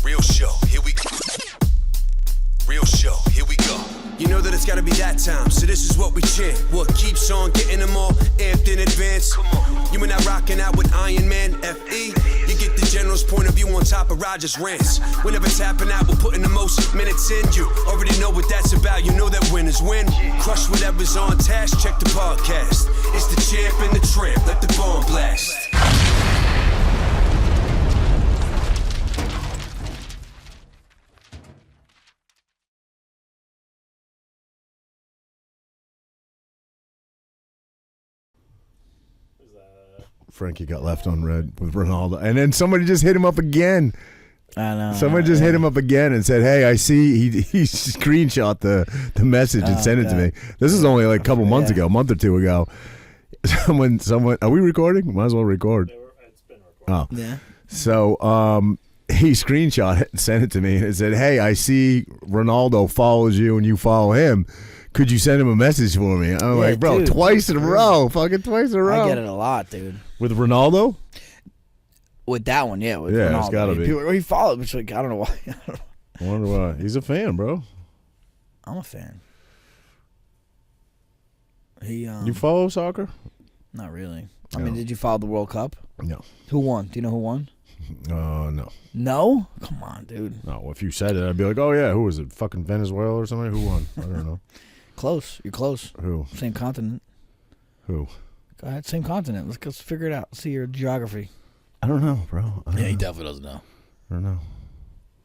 Real show, here we go. Real show, here we go. You know that it's gotta be that time, so this is what we chant. What keeps on getting them all amped in advance? Come on. You and I rocking out with Iron Man, F.E. You get the general's point of view on top of Roger's rants. Whenever tapping out, we're putting the most minutes in. You already know what that's about, you know that winners win. Crush whatever's on task, check the podcast. It's the champ and the tramp, let the bomb blast. Frankie got left on red with Ronaldo. And then somebody just hit him up again. I know. Someone just hit him up again and said, hey, I see he screenshot the message and sent it to me. This is only like a couple months ago, a month or two ago. Someone, are we recording? Might as well record. It's been recorded. Oh. Yeah. So he screenshot it and sent it to me and said, hey, I see Ronaldo follows you and you follow him. Could you send him a message for me? I'm like, bro, dude, twice in a row. Fucking twice in a row. I get it a lot, dude. With Ronaldo? With that one, yeah. With yeah, Ronaldo. It's gotta be. People, he followed, which like, I don't know why. I wonder why. He's a fan, bro. I'm a fan. You follow soccer? Not really. I mean, did you follow the World Cup? No. Who won? Do you know who won? No. No? Come on, dude. No, if you said it, I'd be like, oh, yeah, who was it? Fucking Venezuela or something? Who won? I don't know. Close. You're close. Who? Same continent. Who? Go ahead, same continent. Let's figure it out. See your geography. I don't know, bro. He definitely doesn't know. I don't know.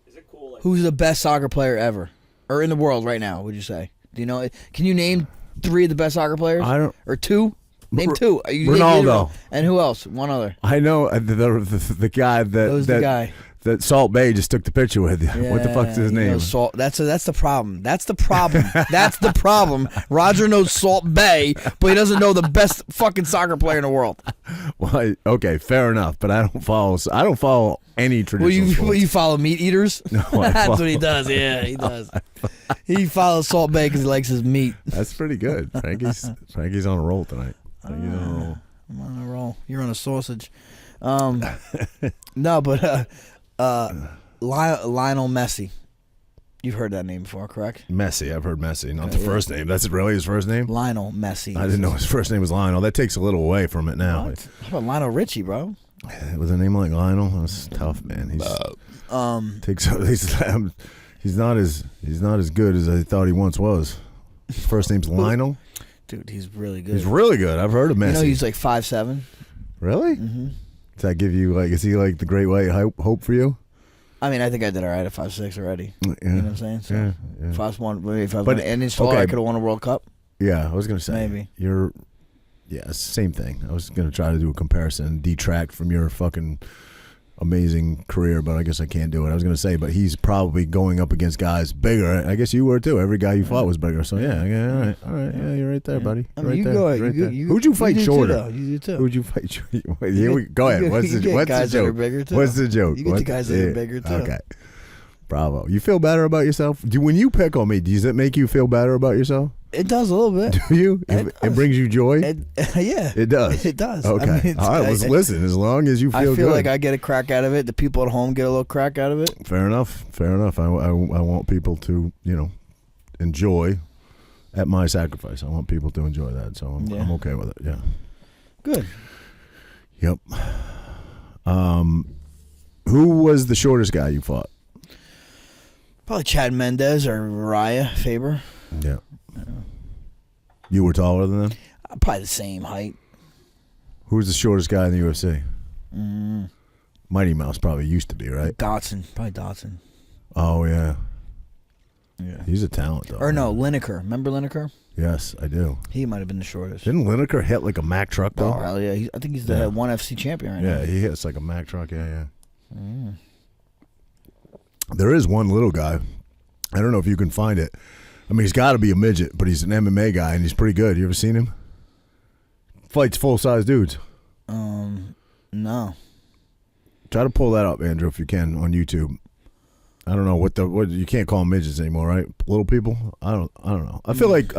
Is it cool? Like, who's the best soccer player ever? Or in the world right now, would you say? Do you know? Can you name 3 of the best soccer players? I don't. Or 2? Name 2. Ronaldo. And who else? One other. I know the guy that. Who's the guy? That Salt Bay just took the picture with. Yeah, what the fuck's his name? That's the problem. That's the problem. That's the problem. Roger knows Salt Bay, but he doesn't know the best fucking soccer player in the world. Well, okay, fair enough. But I don't follow any traditional sports. Will you follow meat eaters? No, that's what he does. Yeah, he does. He follows Salt Bay because he likes his meat. That's pretty good. Frankie's on a roll tonight. Frankie's on a roll. I'm on a roll. You're on a sausage. No, but. Lionel Messi. You've heard that name before, correct? Messi. I've heard Messi. Not the first name. That's really his first name? Lionel Messi. I didn't know his first name was Lionel. That takes a little away from it now. What? How about Lionel Richie, bro? With a name like Lionel, that's tough, man. He's not as good as I thought he once was. His first name's Lionel. Dude, he's really good. He's really good. I've heard of Messi. You know he's like 5'7". Really? Mm-hmm. Does that give you is he like the great white hope for you? I mean, I think I did all right at 5'6" already. Yeah. You know what I'm saying? So, yeah. If I was an inch taller, I could have won a World Cup. Yeah, I was gonna say maybe same thing. I was gonna try to do a comparison and detract from your fucking amazing career, but I guess I can't do it. I was gonna say, but he's probably going up against guys bigger. I guess you were too. Every guy you fought was bigger. So yeah, all right, yeah, you're right there, buddy. I mean, Who'd you fight shorter? You do too. Who'd you fight? Go ahead. What's the joke? What's the joke? You get the guys that are bigger too. Okay. Bravo. You feel better about yourself? When you pick on me, does it make you feel better about yourself? It does a little bit. Do you? It brings you joy? Yeah. It does? It does. Okay. I mean, all right, let's listen. As long as you feel good. I feel like I get a crack out of it. The people at home get a little crack out of it. Fair enough. I want people to, enjoy at my sacrifice. I want people to enjoy that. So I'm okay with it. Yeah. Good. Yep. Who was the shortest guy you fought? Probably Chad Mendez or Uriah Faber. Yeah. You were taller than them? Probably the same height. Who was the shortest guy in the UFC? Mighty Mouse probably used to be, right? Dotson. Probably Dotson. Oh, yeah. Yeah. He's a talent, though. Or no, Lineker. Remember Lineker? Yes, I do. He might have been the shortest. Didn't Lineker hit like a Mack truck, though? Oh, hell yeah. I think he's the ONE FC champion right now. Yeah, he hits like a Mack truck. Yeah. There is one little guy. I don't know if you can find it. I mean, he's got to be a midget, but he's an MMA guy, and he's pretty good. You ever seen him? Fights full-size dudes. No. Try to pull that up, Andrew, if you can, on YouTube. I don't know what you can't call them midgets anymore, right? Little people. I don't know. I feel like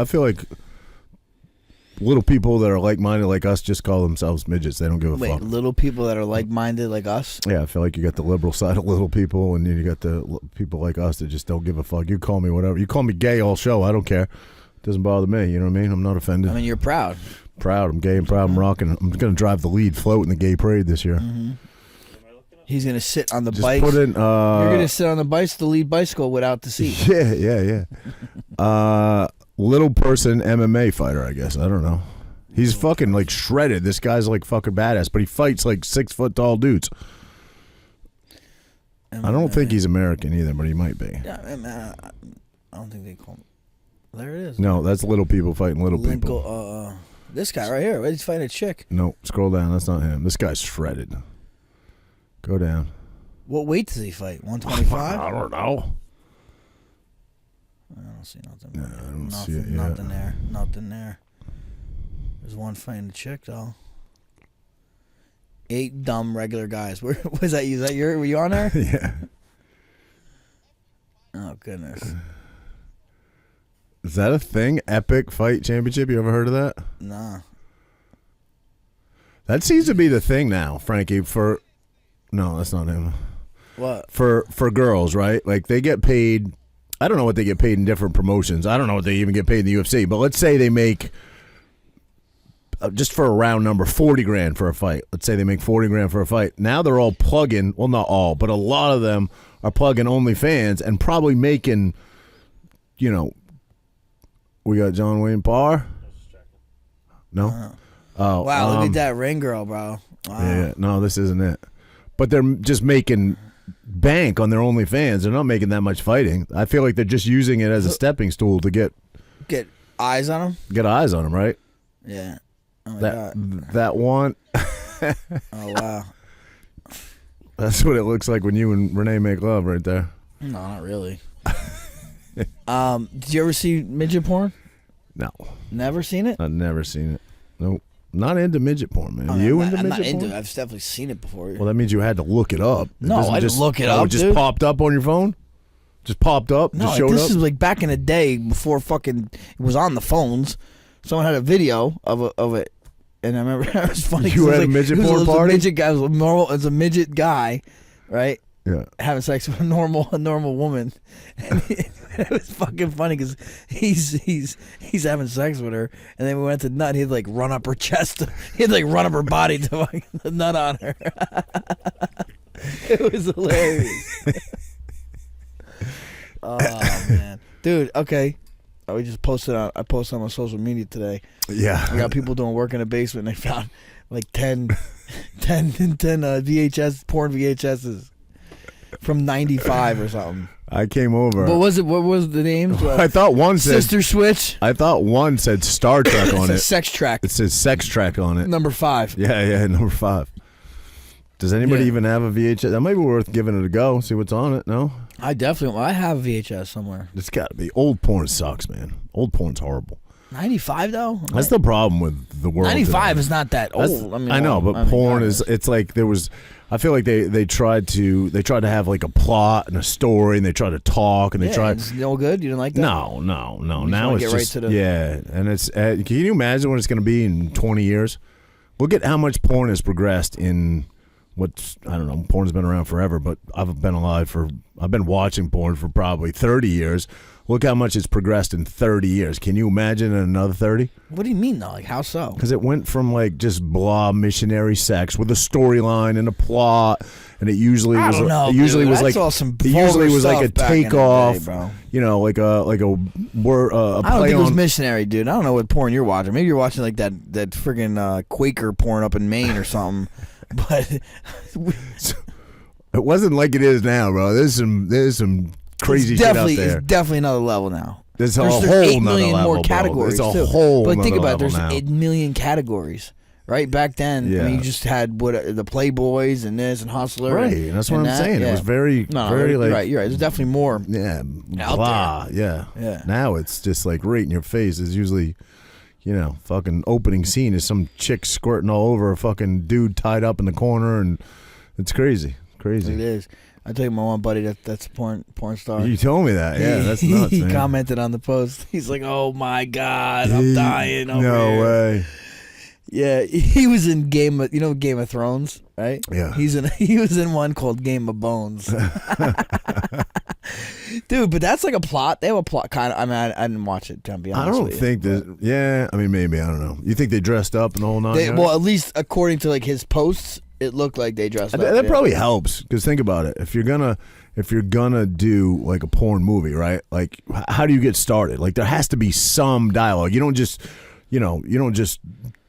little people that are like-minded like us just call themselves midgets. They don't give a Wait, fuck. little people that are like-minded like us? Yeah, I feel like you got the liberal side of little people, and then you got the people like us that just don't give a fuck. You call me whatever. You call me gay all show. I don't care. It doesn't bother me. You know what I mean? I'm not offended. I mean, you're proud. Proud. I'm gay and proud. I'm rocking. I'm going to drive the lead float in the gay parade this year. He's going to sit on the Just bike. put in. You're going to sit on the the lead bicycle without the seat. Yeah. Little person MMA fighter, I guess. I don't know. He's fucking like shredded. This guy's like fucking badass, but he fights like 6 foot tall dudes. I don't think he's American either, but he might be. Yeah, I don't think they call him. There it is. No, that's little people fighting little people. This guy right here. He's fighting a chick. No, scroll down. That's not him. This guy's shredded. Go down. What weight does he fight? 125? I don't know. I don't see nothing. Yeah, I don't see Nothing, it yet. nothing there. Nothing there. There's one fighting a chick though. 8 dumb regular guys. Where was that? You? Is that your? Were you on there? Yeah. Oh goodness. Is that a thing? Epic Fight Championship? You ever heard of that? Nah. That seems to be the thing now, Frankie. No, that's not him. What? For girls, right? Like they get paid. I don't know what they get paid in different promotions. I don't know what they even get paid in the UFC. But let's say they make, just for a round number, 40 grand for a fight. Let's say they make 40 grand for a fight. Now they're all plugging. Well, not all, but a lot of them are plugging OnlyFans and probably making, we got John Wayne Parr. No. Oh Wow! Look at that ring girl, bro. Wow. Yeah, no, this isn't it. But they're just making bank on their OnlyFans. They're not making that much fighting. I feel like they're just using it as a stepping stool to get eyes on him. Get eyes on them, right? Yeah. Oh my that God. that one. Oh wow. That's what it looks like when you and Renee make love, right there. No, not really. Did you ever see midget porn? No, Never seen it. I've never seen it. Nope, not into midget porn, man. I You mean, into I'm midget not into porn? it. I've definitely seen it before. Well, that means you had to look it up. No, doesn't I didn't look it Oh, up, it just dude. popped up on your phone. Just popped up. No, just showed this up. is like back in the day before fucking it was on the phones. Someone had a video of it, and I remember it was funny. You 'cause had it a was midget it was porn a party? midget guy. It was a normal. It's a midget guy, right? Yeah. Having sex with a normal woman, and it was fucking funny because he's having sex with her, and then we went to nut. He'd like run up her chest. He'd like run up her body to like nut on her. It was hilarious. Oh man, dude. Okay, we just posted on. I posted on my social media today. Yeah. I got people doing work in the basement. And they found like 10 VHS porn VHSs from '95 or something. I came over. What was it? What was the names? I thought one said Sister Switch. I thought one said Star Trek on It's a it. sex track. It says Sex Track on it. Number 5. Yeah, number 5. Does anybody Yeah. even have a VHS? That might be worth giving it a go. See what's on it. No, I have VHS somewhere. it's got to be. Old porn sucks, man. Old porn's horrible. 95 though. That's the problem with the world. 95 today. is not that That's- old. I mean, I know, but porn is. It's like there was. I feel like they tried to have like a plot and a story, and they tried to talk and they tried. It's no good. You didn't like that? No. You Now wanna it's get right just to the- yeah, and it's. Can you imagine what it's going to be in 20 years? Look at how much porn has progressed in. I don't know. Porn's been around forever, but I've been watching porn for probably 30 years. Look how much it's progressed in 30 years. Can you imagine in another 30? What do you mean though? Like how so? Because it went from like just blah missionary sex with a storyline and a plot, and it usually I was. don't know, It usually dude. was That's like. all some It usually vulgar was like a stuff back in the takeoff. day, bro. You know, like a word. I don't play think it was on. missionary, dude. I don't know what porn you're watching. Maybe you're watching like that friggin' Quaker porn up in Maine or something. But It wasn't like it is now, bro. There's some crazy shit out there. It's definitely another level now. There's a There's whole 8 nother million level, more categories bro. It's a too. whole But think nother about it, level there's now. 8 million categories. Right back then, Yeah. I mean, you just had the Playboys and this and Hustler, Right, and that's what I'm that, saying. It yeah. was very you're like right. You're right. There's definitely more. yeah, Out blah, yeah. Yeah. Now it's just like right in your face. It's usually, fucking opening scene is some chick squirting all over a fucking dude tied up in the corner, and it's crazy, It is. I tell you, my one buddy that's a porn star. You told me that. Yeah, that's nuts. He man. commented on the post. He's like, "Oh my god, I'm dying." Over No here. way. Yeah, he was in Game of Thrones, right? Yeah. He was in one called Game of Bones. Dude, but that's like a plot. They have a plot kind of. I mean, I didn't watch it. To be honest, I don't with you. think that. Yeah, I mean, maybe I don't know. You think they dressed up and the whole nine? yards? Well, at least according to like his posts, it looked like they dressed up. That yeah. probably helps because think about it. If you're gonna do like a porn movie, right? Like, how do you get started? Like, there has to be some dialogue. You don't just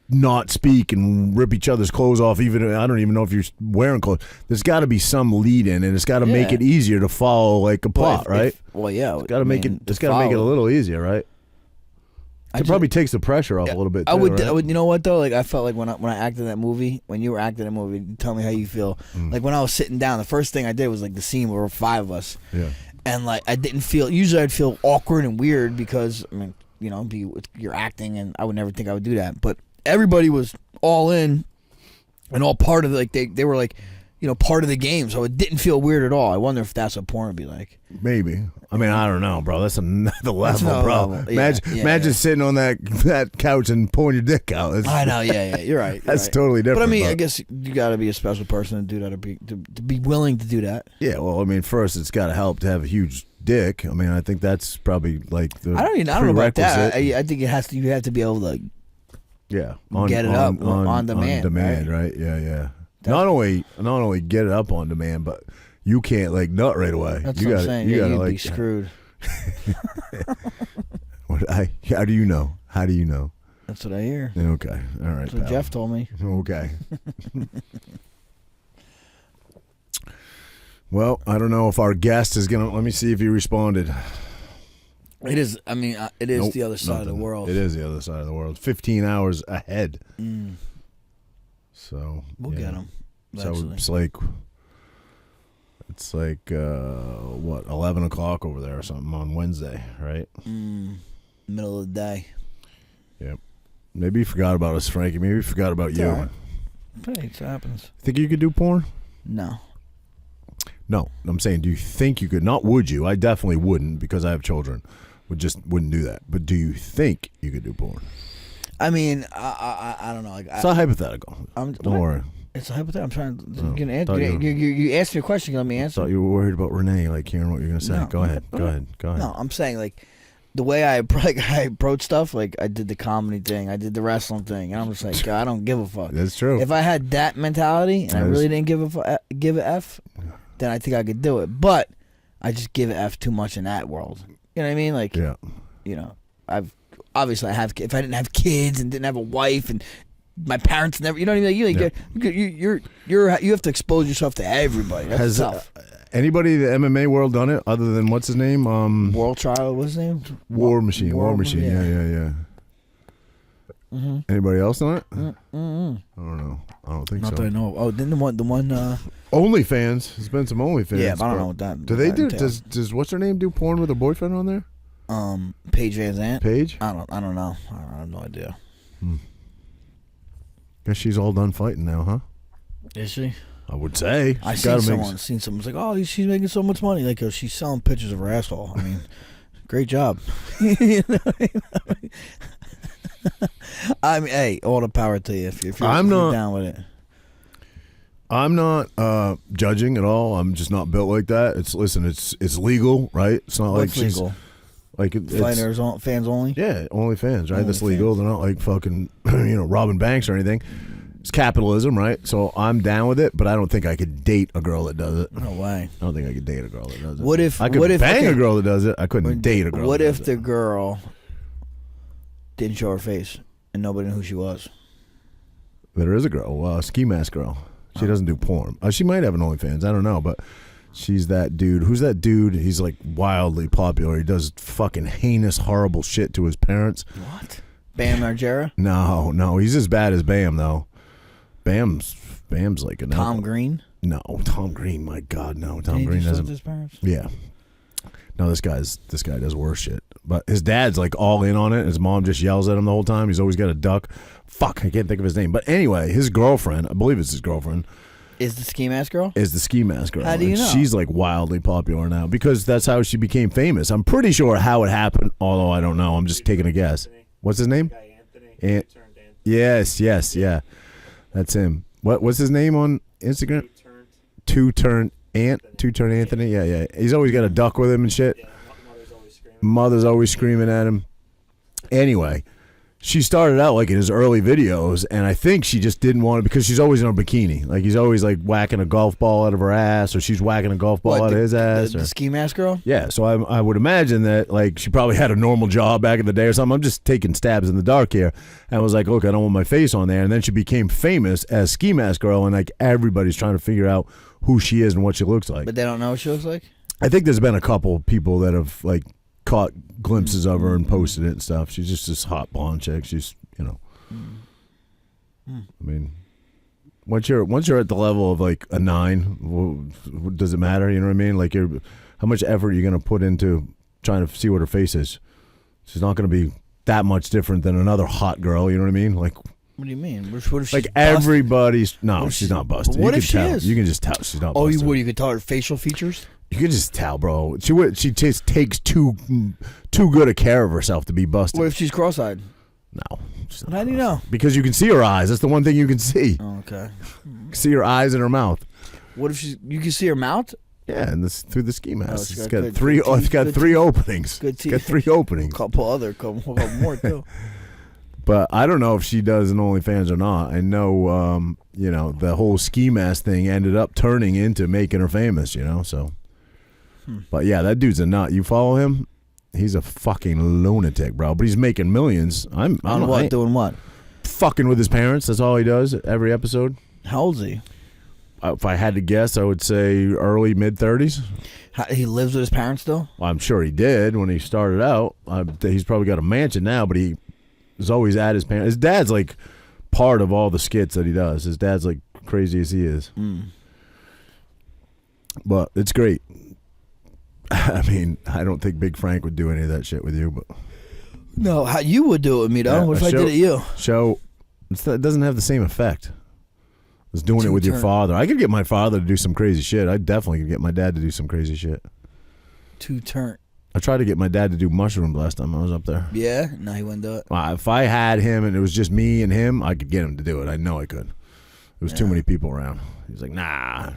not speak and rip each other's clothes off. Even I don't even know if you're wearing clothes. There's got to be some lead in, and it's got to make it easier to follow like a plot, right? Well, yeah, It's got to make it. It's got to make it a little easier, right? It probably takes the pressure off a little bit. Too, I would. right? You know what though? Like I felt like when I acted in that movie, when you were acting in that movie, tell me how you feel. Like when I was sitting down, the first thing I did was like the scene where 5 of us. Yeah. And like I didn't feel. Usually I'd feel awkward and weird because I mean you're acting, and I would never think I would do that. But everybody was all in and all part of like they were like part of the game, so it didn't feel weird at all. I wonder if that's what porn would be like. Maybe. I mean, I don't know, bro. That's another level, another bro. level. Yeah, Imagine sitting on that couch and pulling your dick out. I know, yeah, you're right. That's totally different. But I mean, I guess you got to be a special person to do that, to be willing to do that. Yeah, well, I mean, first it's got to help to have a huge dick. I mean, I think that's probably like the I don't know about that. prerequisite. I think you have to be able to like, Yeah, get it up on demand, On demand, right? Yeah. Not only get it up on demand, but you can't like nut right away. That's you what gotta, I'm saying. You Yeah, gotta you'd like. be screwed. How do you know? How do you know? That's what I hear. Okay, all right. That's what pal. Jeff told me. Okay. Well, I don't know if our guest is gonna. Let me see if he responded. It is. I mean, it is Nope, the other side of the nothing. world. It is the other side of the world. 15 hours ahead. So We'll get him. So it's like what 11 o'clock over there or something on Wednesday, right? Middle of the day. Yep. Maybe you forgot about us, Frankie. Maybe you forgot about you. All right. Hey, it happens. Think you could do porn? No. No, I'm saying, do you think you could? Not would you? I definitely wouldn't because I have children. Wouldn't do that. But do you think you could do porn? I mean, I don't know. Like, It's not hypothetical. Don't worry. It's a hypothetical. I'm trying to thought you asked me a question. Let me I answer. thought you were worried about Renee, like hearing what you're going to say. No. Go ahead. No, I'm saying like the way I approach stuff. Like I did the comedy thing, I did the wrestling thing, and I'm just like, God, I don't give a fuck. That's true. If I had that mentality and I really didn't give a F, then I think I could do it. But I just give a F too much in that world. You know what I mean? Like, Yeah. I've obviously I have. If I didn't have kids and didn't have a wife and my parents never, you know what I mean? You have to expose yourself to everybody. That's Has tough. anybody in the MMA world done it other than what's his name? World Trial, what's his name? War Machine. War Machine. yeah. Yeah. Mm-hmm. Anybody else done it? I don't know. I don't think Not so. that I know. Oh, then the one. OnlyFans. There's been some OnlyFans. Yeah, but I don't know what that. Do they that do? entails. Does what's her name do porn with her boyfriend on there? Paige Van Zandt? Paige? I don't know. I have no idea. Guess she's all done fighting now, huh? Is she? I would say. I She's seen gotta seen someone's like, oh, she's making so much money. Like, she's selling pictures of her asshole. I mean, great job. You know what I mean? I mean, hey, all the power to you if you're down with it. I'm not judging at all. I'm just not built like that. It's legal, right? It's not What's like she's legal? like it's Fighters, fans only. Yeah, OnlyFans, right? That's OnlyFans. legal. They're not like fucking, robbing banks or anything. It's capitalism, right? So I'm down with it, but I don't think I could date a girl that does it. No way. I don't think I could date a girl that does it. What if I could bang okay, a girl that does it? I couldn't date a girl. What that if does the it. girl didn't show her face and nobody knew who she was? There is a girl, ski mask girl. She doesn't do porn. She might have an OnlyFans. I don't know, but she's that dude. Who's that dude? He's like wildly popular. He does fucking heinous, horrible shit to his parents. What? Bam Margera? No, he's as bad as Bam though. Bam's like a Tom Green? No, Tom Green. My God, no. Tom Did he Green just doesn't. fuck his parents? Yeah. No, this guy does worse shit. But his dad's like all in on it. His mom just yells at him the whole time. He's always got a duck. Fuck, I can't think of his name. But anyway, his girlfriend, I believe it's his girlfriend, Is the ski mask girl? Is the ski mask girl. How do you And know? She's like wildly popular now because that's how she became famous. I'm pretty sure how it happened, although I don't know. I'm just taking a guess. What's his name? Guy Anthony. Ant- Turned Anthony. Yes, yeah. That's him. What's his name on Instagram? Two-turn Anthony. Yeah. He's always got a duck with him and shit. Yeah, mother's always screaming. Mother's always screaming at him. Anyway, she started out like in his early videos, and I think she just didn't want it because she's always in a bikini. Like he's always like whacking a golf ball out of her ass, or she's whacking a golf ball out of his ass. The ski mask girl? Yeah, so I would imagine that like she probably had a normal job back in the day or something. I'm just taking stabs in the dark here, and was like, look, I don't want my face on there. And then she became famous as Ski Mask Girl, and like everybody's trying to figure out who she is and what she looks like. But they don't know what she looks like? I think there's been a couple people that have like caught glimpses of her and posted it and stuff. She's just this hot blonde chick. She's, you know, I mean, once you're at the level of like a 9, well, does it matter? You know what I mean? Like, how much effort are you gonna put into trying to see what her face is? She's not gonna be that much different than another hot girl. You know what I mean? Like, What do you mean? What if she's like busted? everybody's no, What if she's she- not busted. What you if can she tell. is? You can just tell she's not. Oh, busted. you could tell her facial features? You can just tell, bro. She just takes too good a care of herself to be busted. What if she's cross-eyed? No. she's not How do you know? Because you can see her eyes. That's the one thing you can see. Oh, okay. See her eyes and her mouth. What if you can see her mouth? Yeah, and this through the ski mask. she's It's got got good three. teeth, It's got good 3 teeth. openings. Good It's got teeth. 3 openings. Couple more too. But I don't know if she does an OnlyFans or not. I know, you know, the whole ski mask thing ended up turning into making her famous. You know, so. But yeah, that dude's a nut. You follow him? He's a fucking lunatic, bro. But he's making millions. I don't know. What? Doing what? Fucking with his parents. That's all he does every episode. How old is he? If I had to guess, I would say early mid-30s. He lives with his parents still? Well, I'm sure he did when he started out. He's probably got a mansion now, but he is always at his parents. His dad's like part of all the skits that he does. His dad's like crazy as he is. But it's great. I mean, I don't think Big Frank would do any of that shit with you, but No, how you would do it with me though? Yeah, what if a I show- did it to you? it doesn't have the same effect as doing it with your Two-turn. father. I could get my father to do some crazy shit. I definitely could get my dad to do some crazy shit. 2 turn. I tried to get my dad to do mushrooms last time I was up there. Yeah? No, he wouldn't do it. If I had him and it was just me and him, I could get him to do it. I know I could. There was too many people around. He's like, nah.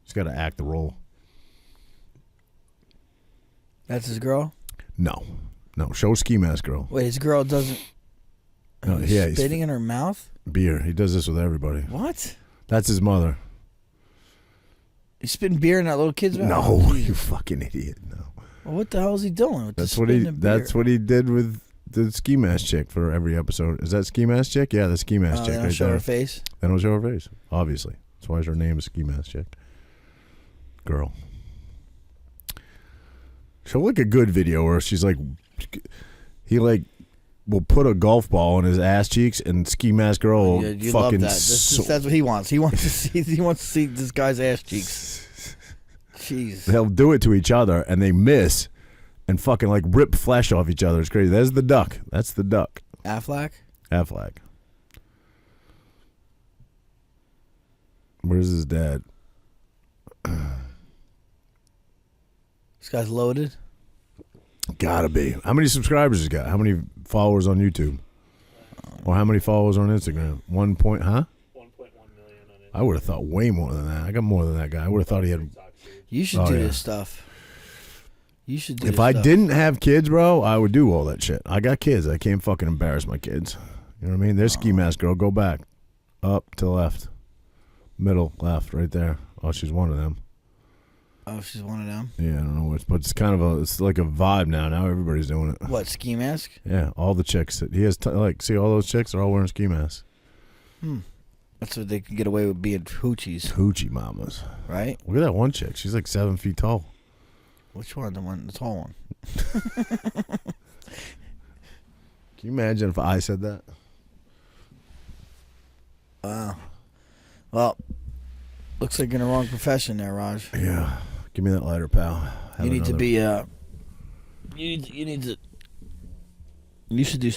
He's got to act the role. That's his girl? No. Show Ski Mask Girl. Wait, his girl doesn't. No, he's spitting in her mouth? beer. He does this with everybody. What? That's his mother. He's spitting beer in that little kid's mouth? No, you fucking idiot. No. Well, what the hell is he doing? With That's the what he. spitting of beer? That's what he did with the ski mask chick for every episode. Is that ski mask chick? Yeah, the ski mask Oh, chick they don't right show there. her face? They don't show her face. Obviously, that's why her name is ski mask chick. Girl. She'll look a good video where she's like, he like will put a golf ball in his ass cheeks and Ski Mask Girl will Yeah, you fucking. love that. That's what he wants. He wants to see. He wants to see this guy's ass cheeks. Jeez. They'll do it to each other and they miss, and fucking like rip flesh off each other. It's crazy. There's the duck. That's the duck. Affleck. Affleck. Where's his dad? This guy's loaded. Gotta be. How many subscribers has he got? How many followers on YouTube? Or how many followers on Instagram? 1 point, huh? 1.1 million on it. I would have thought way more than that. I got more than that guy. I would have thought he had. You should Oh, do yeah. this stuff. You should do If this I stuff. didn't have kids, bro, I would do all that shit. I got kids. I can't fucking embarrass my kids. You know what I mean? There's Ski Mask Girl. Go back. Up to the left. Middle left, right there. Oh, she's one of them. Oh, she's one of them. Yeah, I don't know what, but it's kind of it's like a vibe now. Now everybody's doing it. What, ski mask? Yeah, all the chicks that he has, like, see all those chicks are all wearing ski masks. That's what they can get away with being hoochies, Hoochie mamas. right? Look at that one chick. She's like 7 feet tall. Which one? The tall one. Can you imagine if I said that? Wow. Well, looks like you're in the wrong profession there, Raj. Yeah. Give me that lighter, pal. Have You need to another- be. You need to. You should do.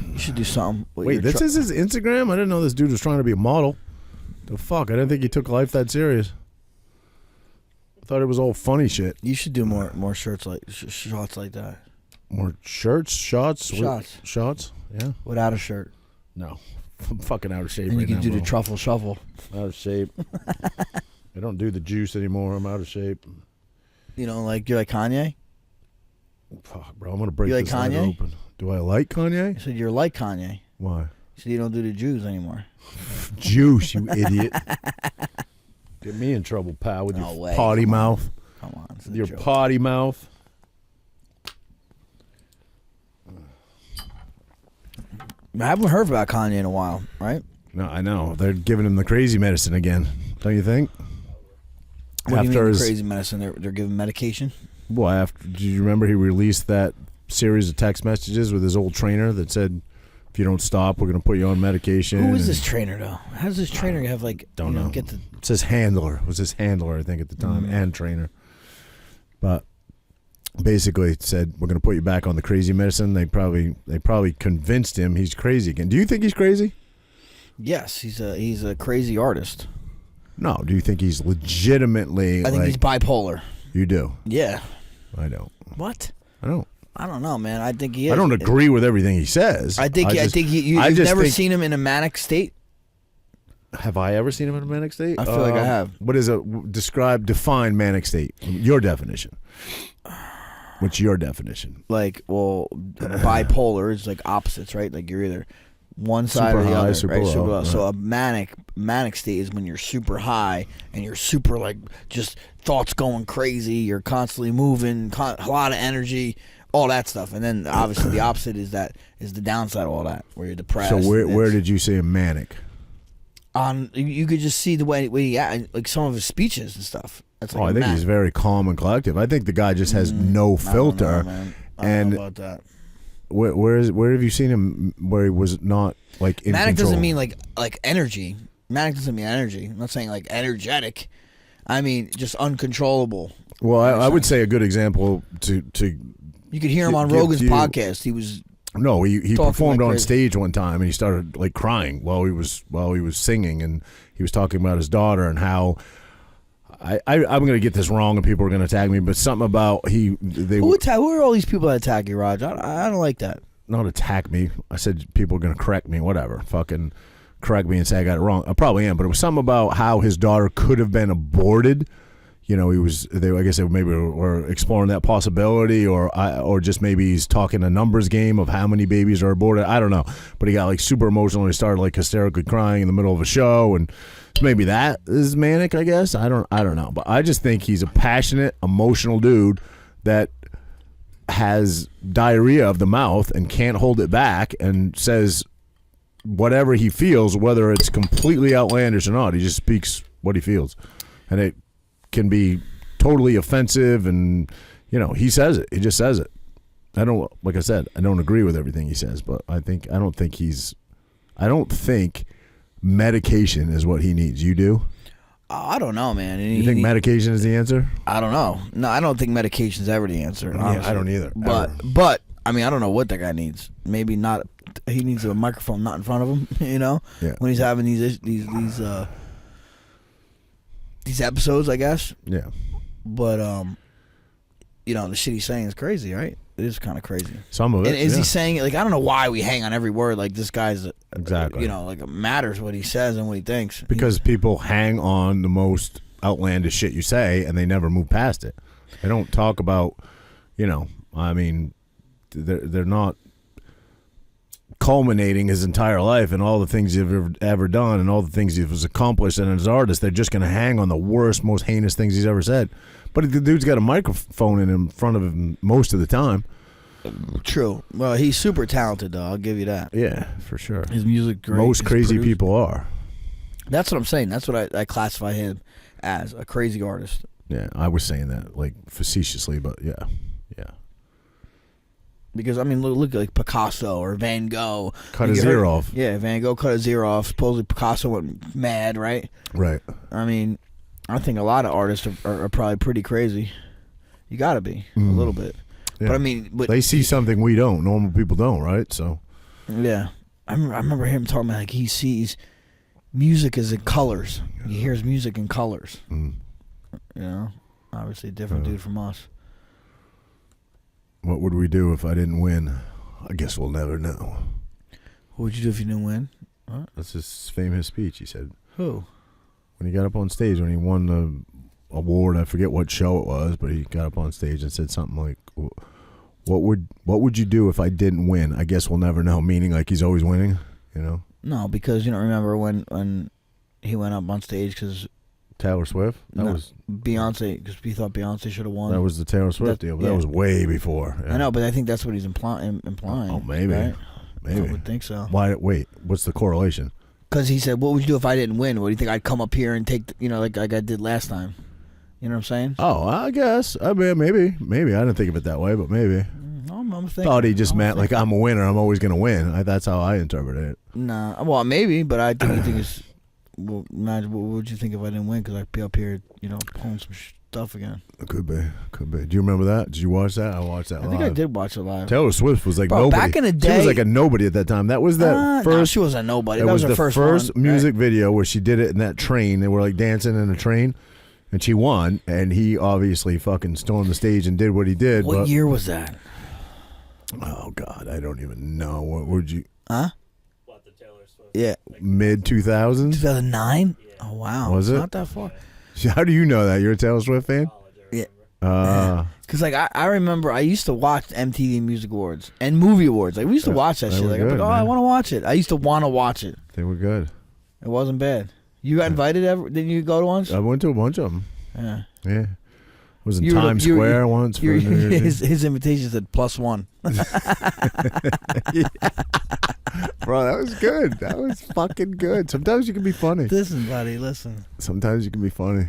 You should do something. with Wait, your this is his Instagram? I didn't know this dude was trying to be a model. The fuck? I didn't think he took life that serious. I thought it was all funny shit. You should do more shirts like shots like that. More shirts, shots, shots. Yeah. Without a shirt. No, I'm fucking out of shape. And you right can now, do the bro. truffle shuffle. Out of shape. I don't do the juice anymore. I'm out of shape. You know, like you're like Kanye. Fuck, bro. I'm gonna break You like this night Kanye? open. Do I like Kanye? You said you're like Kanye. Why? You said you don't do the Jews anymore. Juice, you idiot. Get me in trouble, pal, with No your way. potty Come on. mouth. Come on, it's a Your joke. potty mouth. I haven't heard about Kanye in a while, right? No, I know. They're giving him the crazy medicine again. Don't you think? What do you mean his, crazy medicine? They're giving medication. Well, after, do you remember he released that series of text messages with his old trainer that said, "If you don't stop, we're going to put you on medication." Who is this trainer though? How does this trainer have like? Don't you know. Get the It's his handler. It was his handler, I think, at the time, and trainer. But basically, it said, "We're going to put you back on the crazy medicine." They probably convinced him he's crazy again. Do you think he's crazy? yes, he's a crazy artist. No. Do you think he's legitimately? I think he's bipolar. You do. Yeah. I don't. What? I don't. I don't know, man. I think he is. I don't agree with everything he says. I think you've just never think- seen him in a manic state. Have I ever seen him in a manic state? I feel like I have. What is define manic state? Your definition. What's your definition? Like, well, bipolar is like opposites, right? Like you're either one side Super or the high, other, super right? low, Super low. right. So a manic state is when you're super high and you're super like just thoughts going crazy. You're constantly moving, a lot of energy, all that stuff. And then obviously the opposite is the downside of all that, where you're depressed. So where did you say him manic? You could just see the way he like some of his speeches and stuff. That's like I think he's very calm and collective. I think the guy just has no filter. I don't know, man. I and don't know about that. where have you seen him where he was not like in Manic control? doesn't mean like energy. Manic doesn't mean energy. I'm not saying like energetic. I mean just uncontrollable. Well, I would say a good example to You could hear him on give Rogan's you- podcast. He was No, he Talking performed like on crazy. stage one time and he started like crying while he was singing, and he was talking about his daughter and how I'm going to get this wrong and people are going to tag me, but something about who are all these people that attack you, Raj? I don't like that. not attack me. I said people are going to correct me, whatever. Fucking correct me and say I got it wrong. I probably am, but it was something about how his daughter could have been aborted. You know, I guess they maybe were exploring that possibility, or just maybe he's talking a numbers game of how many babies are aborted. I don't know, but he got like super emotional and he started like hysterically crying in the middle of a show, and maybe that is manic. I guess I don't know, but I just think he's a passionate, emotional dude that has diarrhea of the mouth and can't hold it back and says whatever he feels, whether it's completely outlandish or not. He just speaks what he feels, and it can be totally offensive, and he says it. He just says it. Like I said, I don't agree with everything he says, but I don't think medication is what he needs. You do? I don't know, man. You think medication is the answer? I don't know. No, I don't think medication's ever the answer. Yeah, honestly. I don't either. But I mean, I don't know what that guy needs. Maybe not. He needs a microphone not in front of him. Yeah. When he's having these episodes, I guess. Yeah. But the shit he's saying is crazy, right? It is kind of crazy. Some of it. And is yeah. he saying it? Like, I don't know why we hang on every word. Like, this guy's Exactly. like it matters what he says and what he thinks. Because people hang on the most outlandish shit you say, and they never move past it. They don't talk about, I mean, they're not culminating his entire life and all the things he's ever done and all the things he's accomplished. And as an artist, they're just going to hang on the worst, most heinous things he's ever said. But the dude's got a microphone in front of him most of the time. True. Well, he's super talented, though. I'll give you that. Yeah, for sure. His music, great. Most His crazy produce- people are. That's what I'm saying. That's what I classify him as, a crazy artist. Yeah, I was saying that like facetiously, but yeah. Because, I mean, look at like Picasso or Van Gogh. Cut his ear off. Yeah, Van Gogh cut his ear off. Supposedly Picasso went mad, right? Right. I mean, I think a lot of artists are probably pretty crazy. You got to be, a little bit. Yeah. But, I mean... They see something we don't. Normal people don't, right? So. Yeah. I remember him talking about, like, he sees music is in colors. He hears music in colors. Mm. You know, obviously a different dude from us. What would we do if I didn't win? I guess we'll never know. What would you do if you didn't win? What? That's his famous speech. He said Who? when he got up on stage when he won the award. I forget what show it was, but he got up on stage and said something like, "What would you do if I didn't win? I guess we'll never know." Meaning like he's always winning. You know. No, because you don't remember when he went up on stage because Taylor Swift. That was Beyonce, because he thought Beyonce should have won. That was the Taylor Swift deal, but that was way before. Yeah. I know, but I think that's what he's implying. Oh, maybe. Right? Maybe. I would think so. Why? Wait, what's the correlation? Because he said, "What would you do if I didn't win? What do you think? I'd come up here and take, like I did last time." You know what I'm saying? Oh, I guess. I mean, maybe. I didn't think of it that way, but maybe. I'm thinking. Thought he just meant like I'm a winner. I'm always going to win. That's how I interpreted it. Nah, well, maybe, but I think you think it's. Well, imagine what would you think if I didn't win? Because I'd be up here, pulling some stuff again. It could be. Do you remember that? Did you watch that? I watched that live. I think I did watch it live. Taylor Swift was like Bro, nobody. back in the day, she was like a nobody at that time. That was that first. No, she wasn't a nobody. That was her the first one, music right? video where she did it in that train. They were like dancing in a train, and she won. And he obviously fucking stormed the stage and did what he did. What year was that? Oh God, I don't even know. What would you? Huh? What, the Taylor Swift? Yeah, mid 2000s. 2009. Yeah. Oh wow, Was it's it? not that far? How do you know that? You're a Taylor Swift fan? College, I Yeah. remember. Because I remember I used to watch MTV Music Awards and Movie Awards. Like we used to watch that they shit. were Like I'm good, like, I man. want to watch it. I used to want to watch it. They were good. It wasn't bad. You got invited ever? Didn't you go to once? I went to a bunch of them. Yeah. Yeah. I was in You were the- Times you were- Square once for New Year's Eve. his invitation said +1. Bro, that was good. That was fucking good. Sometimes you can be funny. Listen, buddy, listen. Sometimes you can be funny.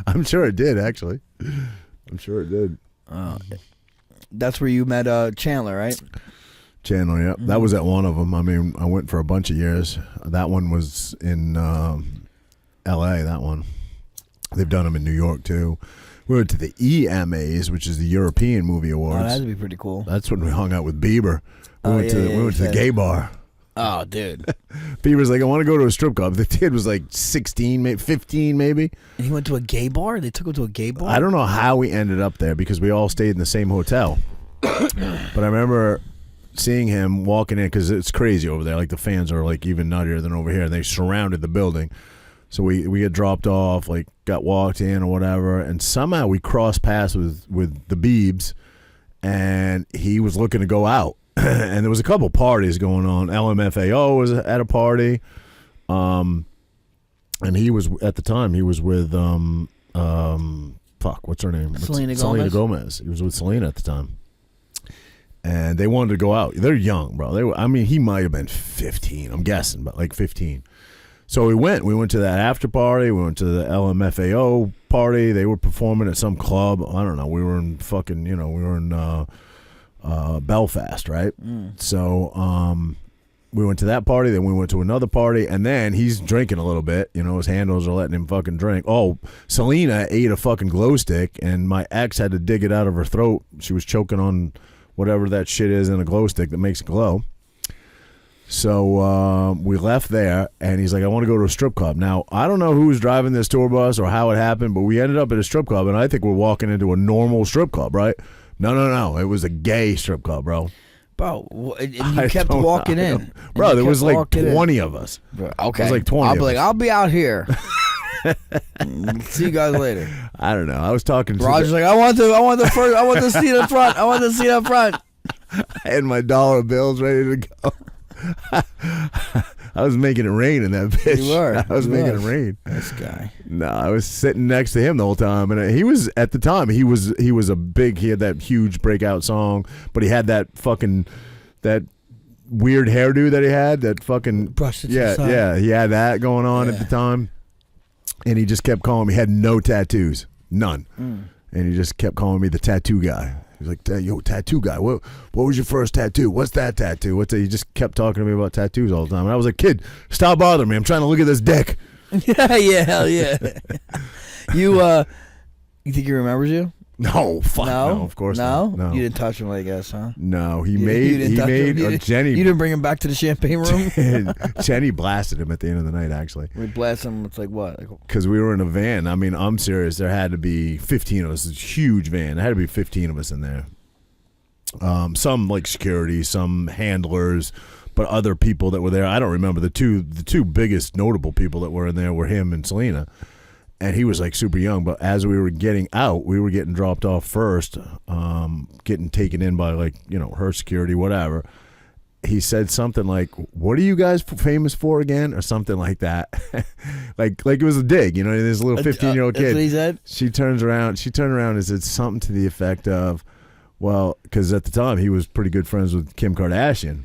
I'm sure it did, actually. I'm sure it did. That's where you met Chandler, right? Chandler, yeah. That was at one of them. I mean, I went for a bunch of years. That one was in L.A., that one. They've done them in New York, too. We went to the EMAs, which is the European Movie Oh, Awards. that'd be pretty cool. That's when we hung out with Bieber. We went to the gay bar. Oh, dude. Bieber's like, I want to go to a strip club. The kid was like 16, maybe 15, maybe. And he went to a gay bar? They took him to a gay bar? I don't know how we ended up there because we all stayed in the same hotel. But I remember seeing him walking in because it's crazy over there. Like the fans are like even nuttier than over here. And they surrounded the building. So we get dropped off, like got walked in or whatever. And somehow we crossed paths with the Biebs. And he was looking to go out. And there was a couple parties going on. LMFAO was at a party. And he was, at the time, he was with, what's her name? Selena Gomez. He was with Selena at the time. And they wanted to go out. They're young, bro. He might have been 15, I'm guessing, but like 15. So we went. We went to that after party. We went to the LMFAO party. They were performing at some club. I don't know. We were in fucking, we were in Belfast, right? So we went to that party. Then we went to another party. And then he's drinking a little bit. His handlers are letting him fucking drink. Oh, Selena ate a fucking glow stick, and my ex had to dig it out of her throat. She was choking on whatever that shit is in a glow stick that makes it glow. So we left there, and he's like, I want to go to a strip club. Now, I don't know who was driving this tour bus or how it happened, but we ended up at a strip club, and I think we're walking into a normal strip club, right? No. It was a gay strip club, bro. Bro, and you kept walking in. Bro, there was like 20 of us. Bro, okay. It was like 20 I'll be of like, us. I'll be out here. See you guys later. I don't know. I was talking to Roger's like, I want the seat up front. I want the seat up front. I had my dollar bills ready to go. I was making it rain in that bitch. You were. I was making it rain. This guy. No, I was sitting next to him the whole time, and he was at the time. He was a big. He had that huge breakout song, but he had that weird hairdo that he had. That fucking Brushed it to the side. yeah. He had that going on at the time, and he just kept calling me. He had no tattoos, none, and he just kept calling me the tattoo guy. He's like, yo, tattoo guy. What was your first tattoo? What's that tattoo? What's that? He just kept talking to me about tattoos all the time. And I was like, kid, stop bothering me. I'm trying to look at this dick. Yeah, hell yeah. You think he remembers you? No, fuck no, of course not. No, you didn't touch him, I guess, huh? No, he You made didn't Jenny. You didn't bring him back to the champagne room. Jenny blasted him at the end of the night, actually. We blasted him. It's like what? Because we were in a van. I mean, I'm serious. There had to be 15 of us. It's a huge van. There had to be 15 of us in there. Some like security, some handlers, but other people that were there. I don't remember the two biggest notable people that were in there were him and Selena. And he was like super young, but as we were getting out, we were getting dropped off first, getting taken in by like, her security, whatever. He said something like, "What are you guys famous for again?" or something like that. like it was a dig, this little 15-year-old kid. That's what he said? She turned around and said something to the effect of, well, because at the time he was pretty good friends with Kim Kardashian.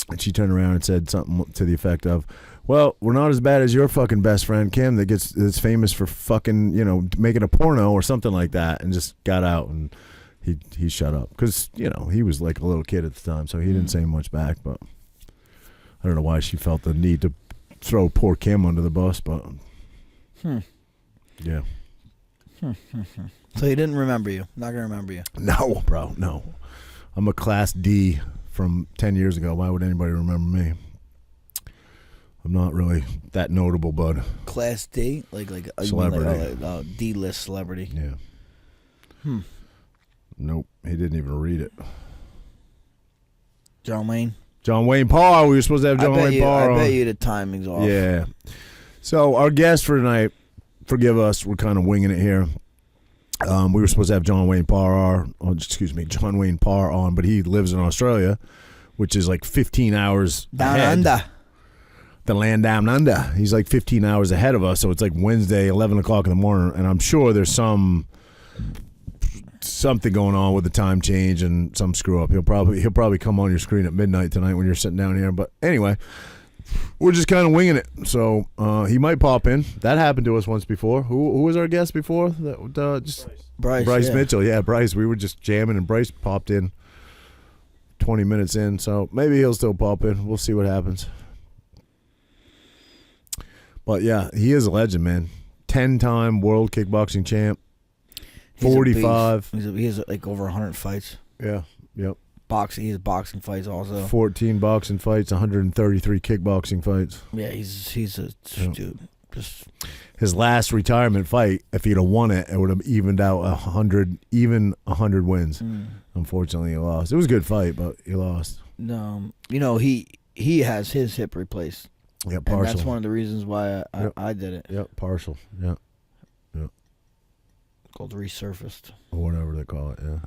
And she turned around and said something to the effect of, well, we're not as bad as your fucking best friend Kim that's famous for fucking, making a porno or something like that, and just got out and he shut up because, he was like a little kid at the time, so he didn't say much back, but I don't know why she felt the need to throw poor Kim under the bus, but yeah. So he didn't remember you. Not going to remember you. No, bro, no. I'm a class D from 10 years ago. Why would anybody remember me? I'm not really that notable, bud. Class D? Like celebrity. D-list celebrity. Yeah. Nope. He didn't even read it. John Wayne? John Wayne Parr. We were supposed to have John Wayne Parr on. I bet you the timing's off. Yeah. So our guest for tonight, forgive us, we're kind of winging it here. We were supposed to have John Wayne Parr on, but he lives in Australia, which is like 15 hours down ahead. under. The land down under. He's like 15 hours ahead of us, so it's like Wednesday, 11 o'clock in the morning, and I'm sure there's something going on with the time change and some screw up. He'll probably come on your screen at midnight tonight when you're sitting down here. But anyway, we're just kind of winging it. So he might pop in. That happened to us once before. Who was our guest before? Bryce yeah. Mitchell. Yeah, Bryce. We were just jamming, and Bryce popped in 20 minutes in. So maybe he'll still pop in. We'll see what happens. But yeah, he is a legend, man. 10-time world kickboxing champ. 45. He has like over 100 fights. Yeah. Yep. Boxing. He has boxing fights also. 14 boxing fights, 133 kickboxing fights. Yeah, he's a dude. Just his last retirement fight, if he'd have won it, it would have evened out 100 wins. Unfortunately, he lost. It was a good fight, but he lost. No, he has his hip replaced. Yeah, partial. And that's one of the reasons why I did it. Yep, partial. Yeah. Called resurfaced. Or whatever they call it, yeah.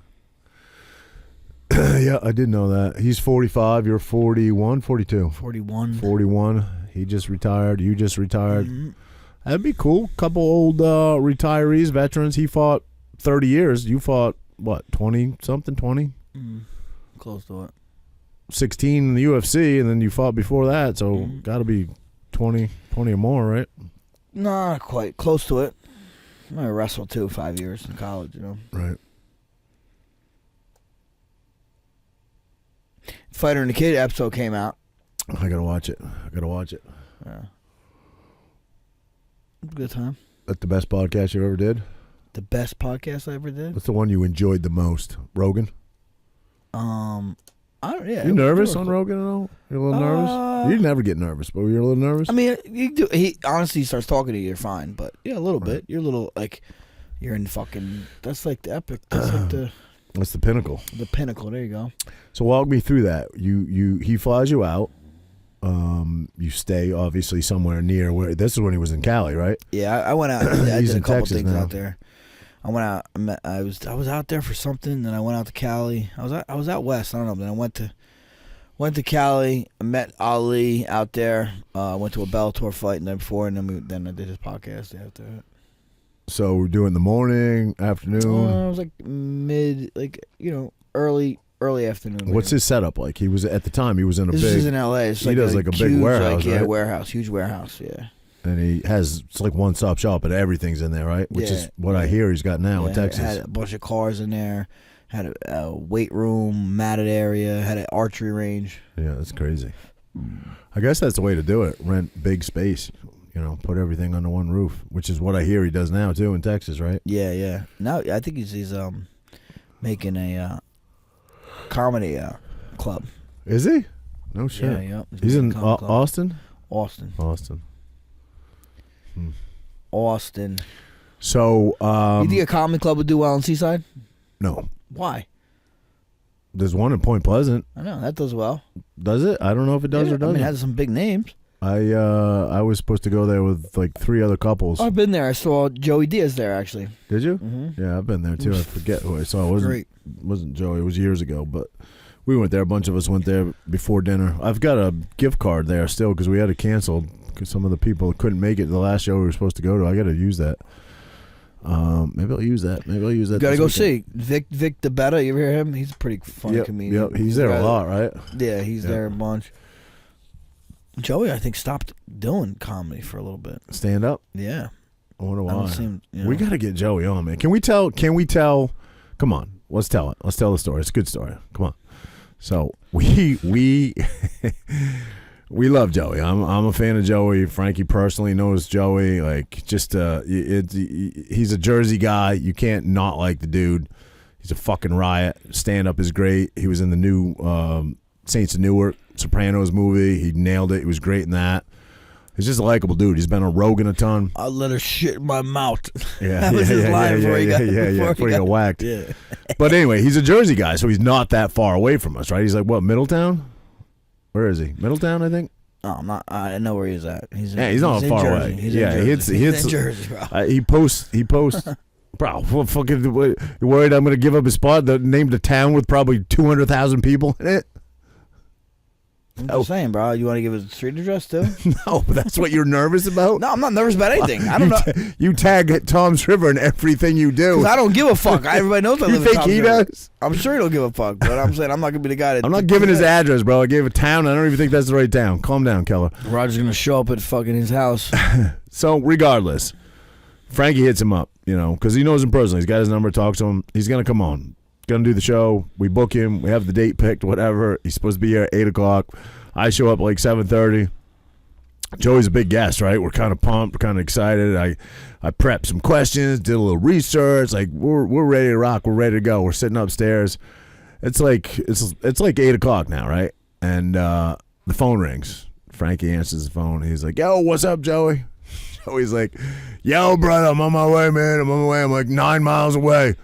Yeah, I did know that. He's 45, you're 41, 42. 41. 41. He just retired, you just retired. Mm-hmm. That'd be cool. Couple old retirees, veterans. He fought 30 years. You fought, what, 20-something, 20? Close to it. 16 in the UFC, and then you fought before that, so got to be 20 or more, right? Not quite. Close to it. I wrestled too 5 years in college, Right. Fighter and the Kid episode came out. I gotta watch it. Yeah. Good time. That's the best podcast you ever did? The best podcast I ever did? What's the one you enjoyed the most? Rogan? I don't. Yeah. You nervous on Rogan at all? You're a little nervous? You never get nervous, but you're a little nervous? I mean, you do. He honestly starts talking to you, you're fine. But yeah, a little bit. You're a little like, you're in fucking. That's like the epic. That's like the. That's the pinnacle. The pinnacle. There you go. So walk me through that. He flies you out. You stay obviously somewhere near where. This is when he was in Cali, right? Yeah, I went out. I He's did a in couple Texas things now. out there. I went out. I was out there for something. Then I went out to Cali. I was out west. I don't know. Then I went to Cali. I met Ali out there. Went to a Bellator fight the night before, and then I did his podcast after that. So we're doing the morning, afternoon. It was like early afternoon. What's his setup like? He was at the time. He was in a This big. is in LA. It's he does like a big huge, warehouse, yeah, right? huge warehouse, yeah. And it's like one-stop shop, and everything's in there, right? Which is what I hear he's got now in Texas. Had a bunch of cars in there. Had a weight room, matted area. Had an archery range. Yeah, that's crazy. I guess that's the way to do it. Rent big space. put everything under one roof, which is what I hear he does now too in Texas, right? Yeah. Now I think he's making a comedy club. Is he? No shit. Yeah. He's in Comedy club. Austin. Austin. So, You think a comedy club would do well in Seaside? no, Why? there's one in Point Pleasant. I know that does well. Does it? I don't know if it does or I doesn't. mean, it has some big names. I was supposed to go there with like 3 other couples. I've been there. I saw Joey Diaz there actually. Did you? Mm-hmm. Yeah, I've been there too. I forget who I saw. It wasn't Joey. It was years ago, but we went there. A bunch of us went there before dinner. I've got a gift card there still because we had to cancel because some of the people couldn't make it to the last show we were supposed to go to. I got to use that. Maybe I'll use that. You gotta go see Vic DeBetta. You ever hear him? He's a pretty funny comedian. Yep, he's there a lot, right? Yeah, he's there a bunch. Joey, I think, stopped doing comedy for a little bit. Stand up. Yeah, I wonder I why. don't see him, We got to get Joey on, man. Can we tell? Come on, let's tell it. Let's tell the story. It's a good story. Come on. So we we love Joey. I'm a fan of Joey. Frankie personally knows Joey. Like, just he's a Jersey guy. You can't not like the dude. He's a fucking riot. Stand up is great. He was in the new Saints of Newark Sopranos movie. He nailed it. He was great in that. He's just a likable dude. He's been on Rogan a ton. I let her shit in my mouth. Yeah, that was his line before he got whacked. Yeah. But anyway, he's a Jersey guy, so he's not that far away from us, right? He's like, what, Middletown? Where is he? Middletown, I think. Oh, I'm not. I know where he's at. He's not far Jersey. away. He's yeah, in Jersey. He's in Jersey, bro. He posts. Bro, what fucking you worried I'm going to give up his spot? Named a town with probably 200,000 people in it. I'm just saying, bro. You want to give his street address too? No, but that's what you're nervous about. No, I'm not nervous about anything. I don't know. You tag Tom's River in everything you do. Because I don't give a fuck. Everybody knows I live in You think Tom's he River. does? I'm sure he don't give a fuck, but I'm saying I'm not gonna be the guy that. I'm not giving his address, bro. I gave a town. I don't even think that's the right town. Calm down, Keller. Roger's gonna show up at fucking his house. So regardless, Frankie hits him up, because he knows him personally. He's got his number, talks to him. He's gonna come on, gonna do the show. We book him. We have the date picked, whatever. He's supposed to be here at 8:00. I show up like 7:30. Joey's a big guest, right? We're kind of pumped, we're kind of excited. I prepped some questions, did a little research. Like we're ready to rock. We're ready to go. We're sitting upstairs. It's like 8:00 now, right? And the phone rings. Frankie answers the phone. He's like, "Yo, what's up, Joey?" Joey's like, "Yo, brother, I'm on my way, man. I'm on my way. I'm like 9 miles away."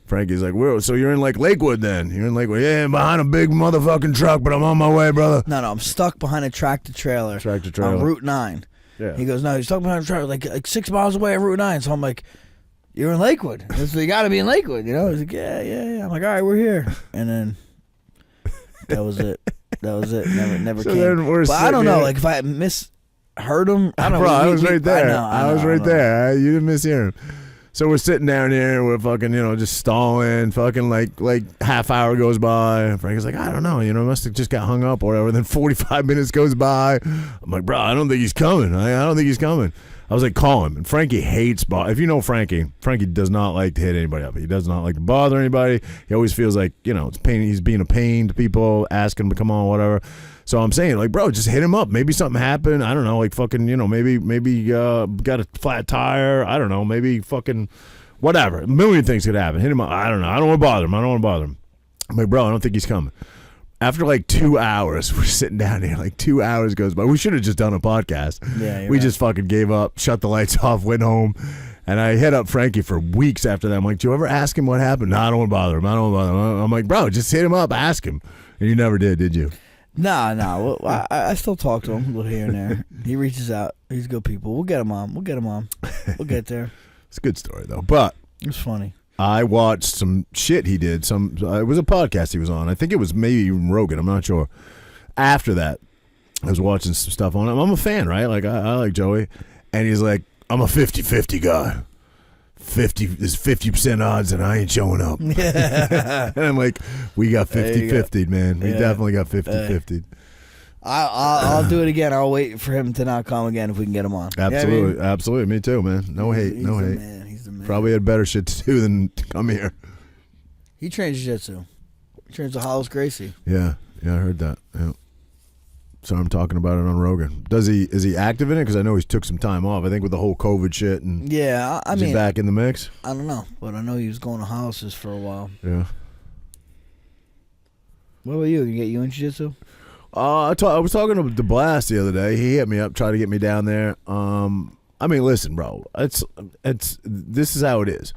Frankie's like, "Where? So you're in like Lakewood then? You're in Lakewood? Yeah, behind a big motherfucking truck, but I'm on my way, brother." No, I'm stuck behind a tractor trailer. On Route 9. Yeah. He goes, "No, you're stuck behind a trailer like 6 miles away at Route 9." So I'm like, "You're in Lakewood. So you got to be in Lakewood, He's like, yeah. I'm like, "All right, we're here." And then that was it. Never So came. then we're But I don't sitting know. here- Like if I misheard him, I don't know. Bro, I was right there. I was right there. You didn't mishear him. So we're sitting down here, we're fucking, just stalling, fucking like half hour goes by. Frankie's like, "I don't know, must have just got hung up or whatever." Then 45 minutes goes by. I'm like, "Bro, I don't think he's coming. I don't think he's coming." I was like, "Call him." And Frankie hates if you know Frankie does not like to hit anybody up. He does not like to bother anybody. He always feels like, it's pain. He's being a pain to people, asking him to come on, whatever. So I'm saying, like, bro, just hit him up. Maybe something happened. I don't know, like fucking, maybe got a flat tire. I don't know, maybe fucking whatever. A million things could happen. Hit him up. I don't know. I don't want to bother him. I'm like, "Bro, I don't think he's coming." After like 2 hours, we're sitting down here. Like 2 hours goes by. We should have just done a podcast. Yeah, we just fucking gave up, shut the lights off, went home. And I hit up Frankie for weeks after that. I'm like, "Do you ever ask him what happened?" "No, I don't want to bother him. I'm like, "Bro, just hit him up, ask him." And you never did you? No. Well, I still talk to him a little here and there. He reaches out. He's good people. We'll get him on. We'll get there. It's a good story, though. But It's funny. I watched some shit he did. It was a podcast he was on. I think it was maybe even Rogan. I'm not sure. After that, I was watching some stuff on him. I'm a fan, right? Like, I like Joey. And he's like, "I'm a 50-50 guy. There's 50% odds and I ain't showing up." And I'm like, "We got 50-50, man. We definitely got 50-50. I'll do it again. I'll wait for him to not come again if we can get him on. Absolutely. You know what Absolutely. Me too, man. No hate. He's No the hate. man. He's the man. Probably had better shit to do than to come here. He trains jiu-jitsu. He trains the Hollis Gracie. Yeah. Yeah, I heard that. Yeah. So I'm talking about it on Rogan. Is he active in it? Because I know he took some time off. I think with the whole COVID shit and Yeah, I is mean, he back in the mix? I don't know, but I know he was going to houses for a while. Yeah. What about you? You get you in jiu-jitsu? I was talking to Blast the other day. He hit me up, tried to get me down there. I mean, listen, bro. It's this is how it is.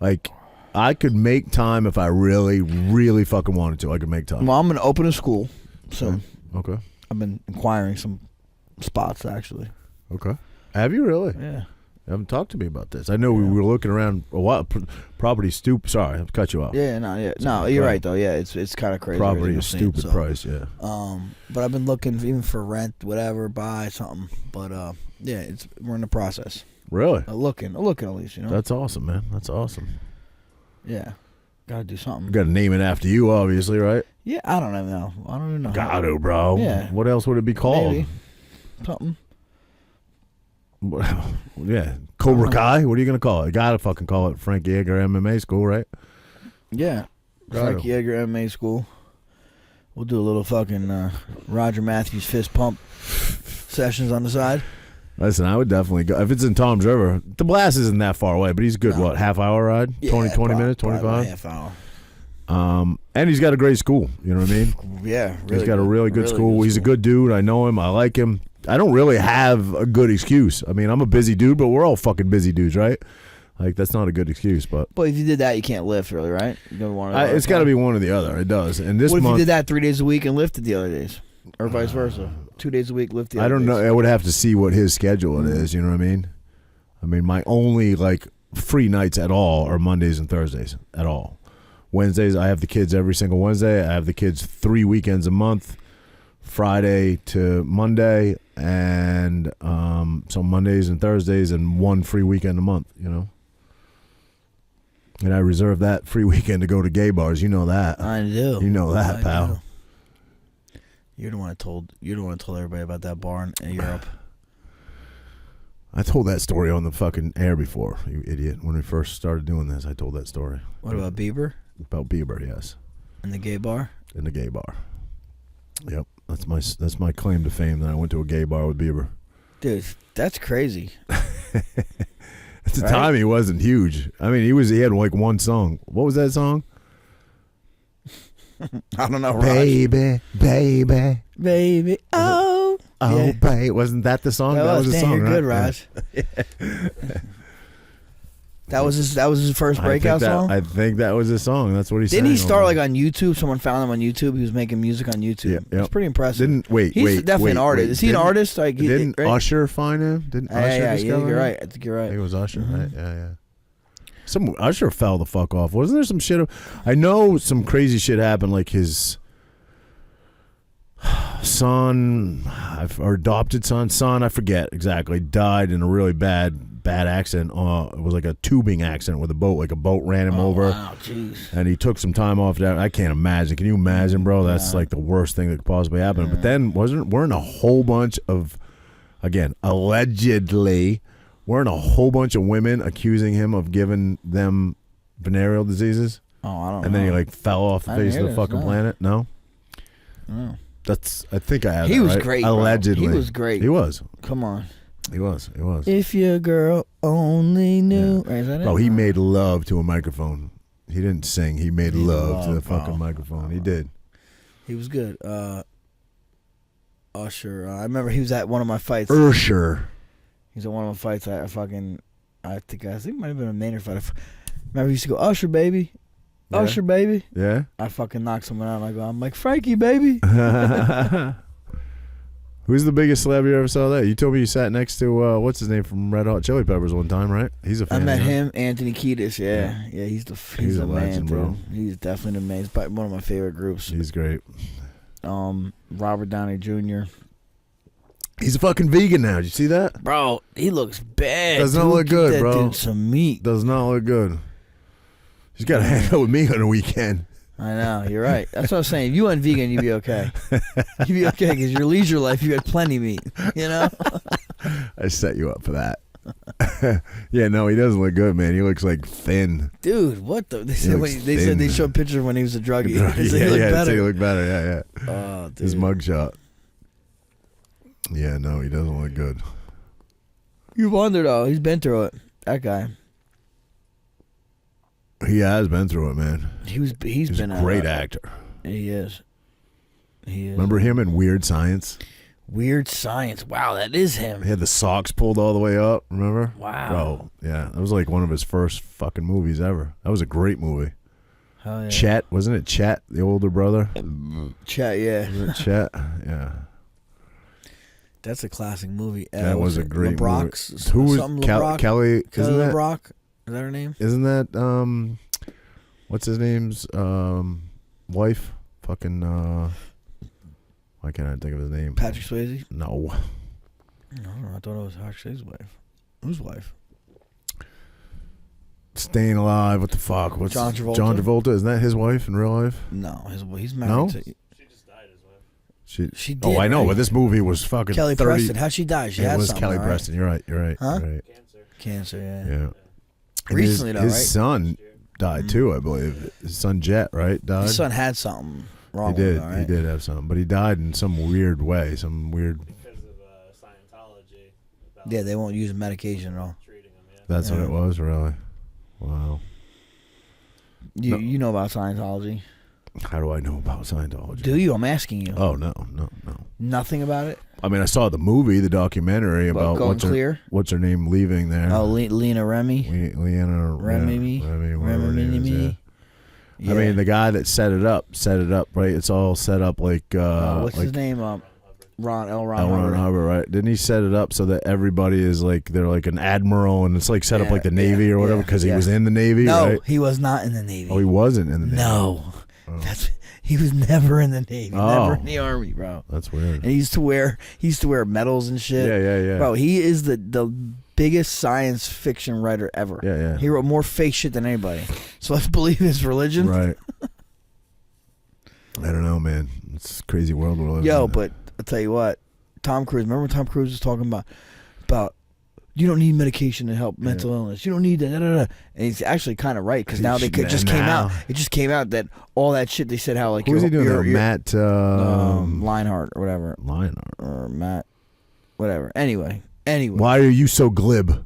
Like, I could make time if I really, really fucking wanted to. I could make time. Well, I'm gonna open a school, so Okay. I've been inquiring some spots actually. Okay. Have you really? Yeah. You haven't talked to me about this. I know we were looking around a while. Property stupid. Sorry, I've cut you off. Yeah, no, you're right though. Yeah, it's kind of crazy. Property everything is I'm seeing, stupid so. price. Yeah. But I've been looking even for rent, whatever, buy something. But yeah, we're in the process. Really? Looking at least, you know. That's awesome, man. That's awesome. Yeah, gotta do something. You got to name it after you, obviously, right? Yeah, I don't even know. I don't even know. Got to, bro. Yeah. What else would it be called? Maybe. Something. Yeah, Cobra Kai. What are you gonna call it? You gotta fucking call it Frankie Edgar MMA School, right? Yeah, Frankie Edgar MMA School. We'll do a little fucking Roger Matthews fist pump sessions on the side. Listen, I would definitely go if it's in Tom's River. The Blast isn't that far away, but he's good. No. What, half-hour ride? Yeah, 20 minutes, probably 25. half hour. And he's got a great school. You know what I mean? Yeah, really he's got a really good school. He's a good dude. I know him. I like him. I don't really have a good excuse. I mean, I'm a busy dude, but we're all fucking busy dudes, right? Like, that's not a good excuse, but if you did that, you can't lift, really, right? You don't want it's got to be one or the other. It does. And this what if month, you did that 3 days a week and lifted the other days, or vice versa? 2 days a week, lift the other I don't days. know. I would have to see what his schedule it is. You know what I mean? I mean, my only free nights at all are Mondays and Thursdays at all. Wednesdays, I have the kids every single Wednesday. I have the kids 3 weekends a month, Friday to Monday, and so Mondays and Thursdays, and one free weekend a month. You know. And I reserve that free weekend to go to gay bars. You know that. I do. You know that, pal. Do. You're the one that told everybody about that bar in Europe. I told that story on the fucking air before, you idiot. When we first started doing this, I told that story. What about Bieber? About Bieber, yes. In the gay bar? In the gay bar. Yep. That's my claim to fame, that I went to a gay bar with Bieber. Dude, that's crazy. At the time, he wasn't huge. I mean, he had like one song. What was that song? I don't know, Raj. Baby, baby. Baby, oh. Oh, Yeah. baby. Wasn't that the song? That was the dang, song, you're right? good, Raj. That was his first breakout song? I think that was his song. That's what he said. Didn't he start on YouTube? Someone found him on YouTube. He was making music on YouTube. Yeah, It's pretty impressive. He's definitely an artist. Is he an artist? Didn't right? Usher find him? Didn't Usher discover him? You're right. I think you're right. I think it was Usher, right? Yeah. Some Usher fell the fuck off. Wasn't there some shit? I know some crazy shit happened, like his son or adopted son, I forget exactly, died in a really bad accident. It was like a tubing accident with a boat. Like a boat ran him over. Wow, jeez. And he took some time off that. I can't imagine. Can you imagine, bro? That's like the worst thing that could possibly happen. Yeah. But then weren't a whole bunch of, again, allegedly, weren't a whole bunch of women accusing him of giving them venereal diseases? Oh, I don't know. And then he fell off the I face didn't of the hear this, fucking no. planet? No? No. I think I have He that was right. great, bro. Allegedly. He was great. He was. Come on. He was. If your girl only knew. Yeah. Right, is that it? Bro, he made love to a microphone. He didn't sing. He made love to the bro. fucking microphone. He did. He was good. Usher. I remember he was at one of my fights. Usher. He was at one of my fights. I think it might have been a Maynard fight. Remember he used to go, Usher, baby. Yeah. Usher, baby. Yeah? I fucking knocked someone out. I'm like, Frankie, baby. Who's the biggest celeb you ever saw that? You told me you sat next to, what's his name from Red Hot Chili Peppers one time, right? He's a fan. I met right? him, Anthony Kiedis. Yeah, he's a the legend, man, bro. dude. He's definitely the man. He's probably one of my favorite groups. He's great. Robert Downey Jr. He's a fucking vegan now. Did you see that? Bro, he looks bad. Does not dude. look Give good, that bro. Dude some meat. Does not look good. He's got to hang out with me on the weekend. I know, you're right. That's what I'm saying. If you went vegan, you'd be okay. You'd be okay because your leisure life, you had plenty of meat. You know? I set you up for that. Yeah, no, he doesn't look good, man. He looks like thin. Dude, what the? They said looks they said they thin. showed pictures when he was a druggie. They said Yeah, he looked yeah, better. he looked better. Yeah. Oh, dude. His mugshot. Yeah, no, he doesn't look good. You wonder though. He's been through it. That guy. He has been through it, man. He's He's been a great actor. He is. He is. Remember him in Weird Science? Weird Science. Wow, that is him. He had the socks pulled all the way up, remember? Wow. Bro, yeah. That was like one of his first fucking movies ever. That was a great movie. Hell yeah. Chet, wasn't it Chet, the older brother? Chet, yeah. Was it Chet? Yeah. That's a classic movie. That was a great LeBrock's, movie. Who was something LeBrock? Kelly? Kelly LeBrock? Is that her name? Isn't that what's his name's wife? Fucking why can't I think of his name? Patrick Swayze? No. No, I thought it was Patrick Swayze's wife. Whose wife? Staying Alive. What the fuck? What's John Travolta? John Travolta. Isn't that his wife in real life? No, he's married No? to She just died as well. She did. Oh, I know, right? but this movie was fucking Kelly 30. Preston. How'd she die? She It had was something, Kelly right? Preston. You're right. You're right. Huh? You're right. Cancer. Cancer, yeah. Yeah. And Recently, though, his right? son died too, I believe. His son Jet, right? Died. His son had something wrong He did. with him, right? He did have something, but he died in some weird way. Some weird. Because of Scientology. About Yeah, they won't use medication at all. treating him, yeah. That's what Yeah. it was, really. Wow. You know about Scientology? How do I know about Scientology? Do you? I'm asking you. Oh no. Nothing about it? I mean, I saw the movie, the documentary What, about Going Clear? what's her name leaving there. Oh, Lena Remy? Leanna Remy? Remy, whatever her name is, yeah. Yeah. I mean, the guy that set it up, right? It's all set up like what's like his name? Ron L. Hubbard. Ron Hubbard, right? Didn't he set it up so that everybody is like they're like an admiral and it's like set up Yeah, like the Navy or whatever yeah, because he yeah. was in the Navy, No, right? he was not in the Navy. Oh, he wasn't in the Navy. No. He was never in the Navy. Oh. Never in the Army, bro. That's weird. And he used to wear medals and shit. Yeah. Bro, he is the biggest science fiction writer ever. Yeah. He wrote more fake shit than anybody. So let's believe his religion. Right. I don't know, man. It's a crazy world we're living Yo, in. but I'll tell you what, Tom Cruise. Remember when Tom Cruise was talking about you don't need medication to help mental illness. You don't need that. And he's actually kind of right because now it just came out. It just came out that all that shit they said how like who was he doing that? Matt Lionheart or whatever. Lionheart. Or Matt, whatever. Anyway. Why are you so glib?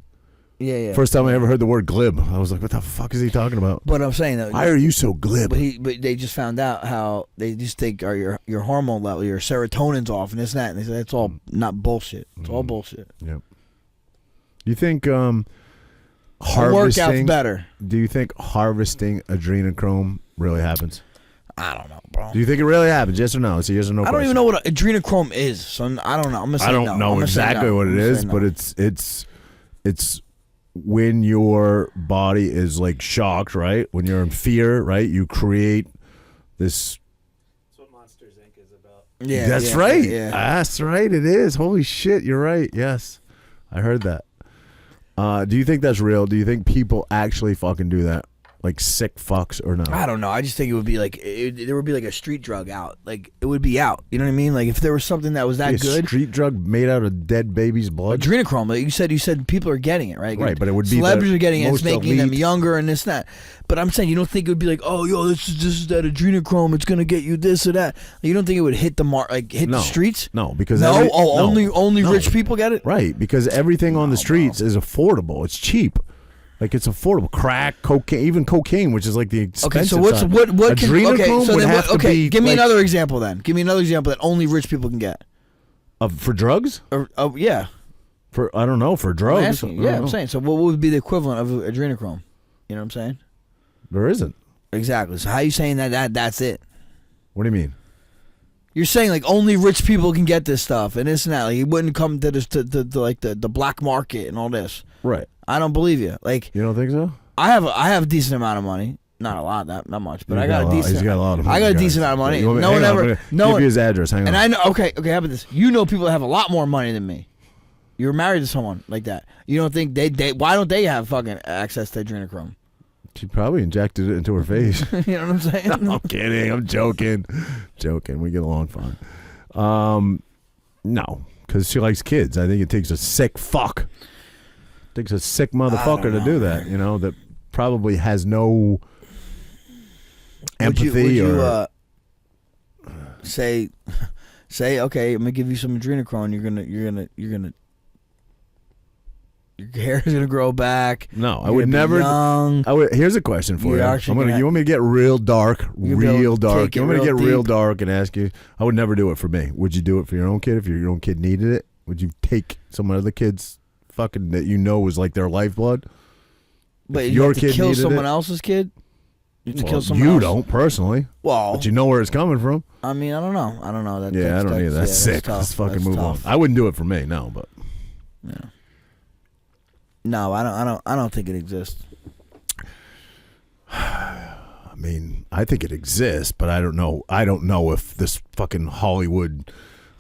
Yeah. First time I ever heard the word glib, I was like, "What the fuck is he talking about?" But I'm saying that. Why are you so glib? But they just found out how they just think your hormone level, your serotonin's off, and this and that. And they say that's all not bullshit. It's all bullshit. Yep. You think A harvesting? workout's better. Do you think harvesting adrenochrome really happens? I don't know, bro. Do you think it really happens? Yes or no? It's a yes or no. I don't even know what adrenochrome is, so I don't know. I'm gonna say I don't no. know I'm gonna say exactly no. what I'm it gonna is, say no. but it's when your body is like shocked, right? When you're in fear, right? You create this. That's what Monsters Inc. is about. Yeah, That's yeah, right. Yeah. That's right. It is. Holy shit! You're right. Yes, I heard that. Do you think that's real? Do you think people actually fucking do that? Like sick fucks or no? I don't know. I just think it would be like there would be like a street drug out. Like it would be out. You know what I mean? Like if there was something that was that A good. street drug made out of dead baby's blood. Adrenochrome. Like you said people are getting it, right? Right, but it would be celebrities the are getting it. It's most making them elite. younger and this and that. But I'm saying you don't think it would be like, oh, yo, this is that adrenochrome. It's gonna get you this or that. You don't think it would hit the the streets? No, because No. no, Only no. rich people get it. Right, because everything on the streets is affordable. It's cheap. Like it's affordable. Crack, cocaine, even cocaine, which is like the expensive Okay, so what can adrenochrome so would then have to be give me like, another example then. Give me another example that only rich people can get. for drugs. Or yeah. For I don't know for drugs. I'm asking you. I don't Yeah, I'm know. saying. So what would be the equivalent of adrenochrome? You know what I'm saying? There isn't. Exactly. So how are you saying that's it? What do you mean? You're saying like only rich people can get this stuff and this and that. Like it wouldn't come to this to like the black market and all this. Right. I don't believe you. Like You don't think so? I have a decent amount of money. Not a lot, not much, but He's I got a decent. He's got a lot of money. I got a guys. decent amount of money. You want me- No hang one on, ever. I'm gonna No give one. you his address. Hang on. And I know. Okay. How about this? You know people that have a lot more money than me. You're married to someone like that. You don't think they? Why don't they have fucking access to adrenochrome? She probably injected it into her face. You know what I'm saying? I'm kidding. I'm joking. We get along fine. No, because she likes kids. I think it takes a sick fuck. It takes a sick motherfucker to do that. You know, that probably has no empathy would you, or. say Say, okay, I'm gonna give you some adrenochrome. Your hair is gonna grow back. No, You're I would gonna be never. young. Here's a question for You're you. actually gonna- You want me to get real dark, You're gonna be able real to dark? take You it want me to get real real deep. dark and ask you? I would never do it for me. Would you do it for your own kid if your own kid needed it? Would you take some other kid's fucking that you know was like their lifeblood? But If you your have to kid kill needed someone it? else's kid. You have to Well, kill someone you else. don't personally, Well, but you know where it's coming from. I mean, I don't know. That, Yeah, I don't either. That's sick. tough. Let's fucking That's move tough. on. I wouldn't do it for me, no, but Yeah. No, I don't think it exists. I mean, I think it exists, but I don't know. I don't know if this fucking Hollywood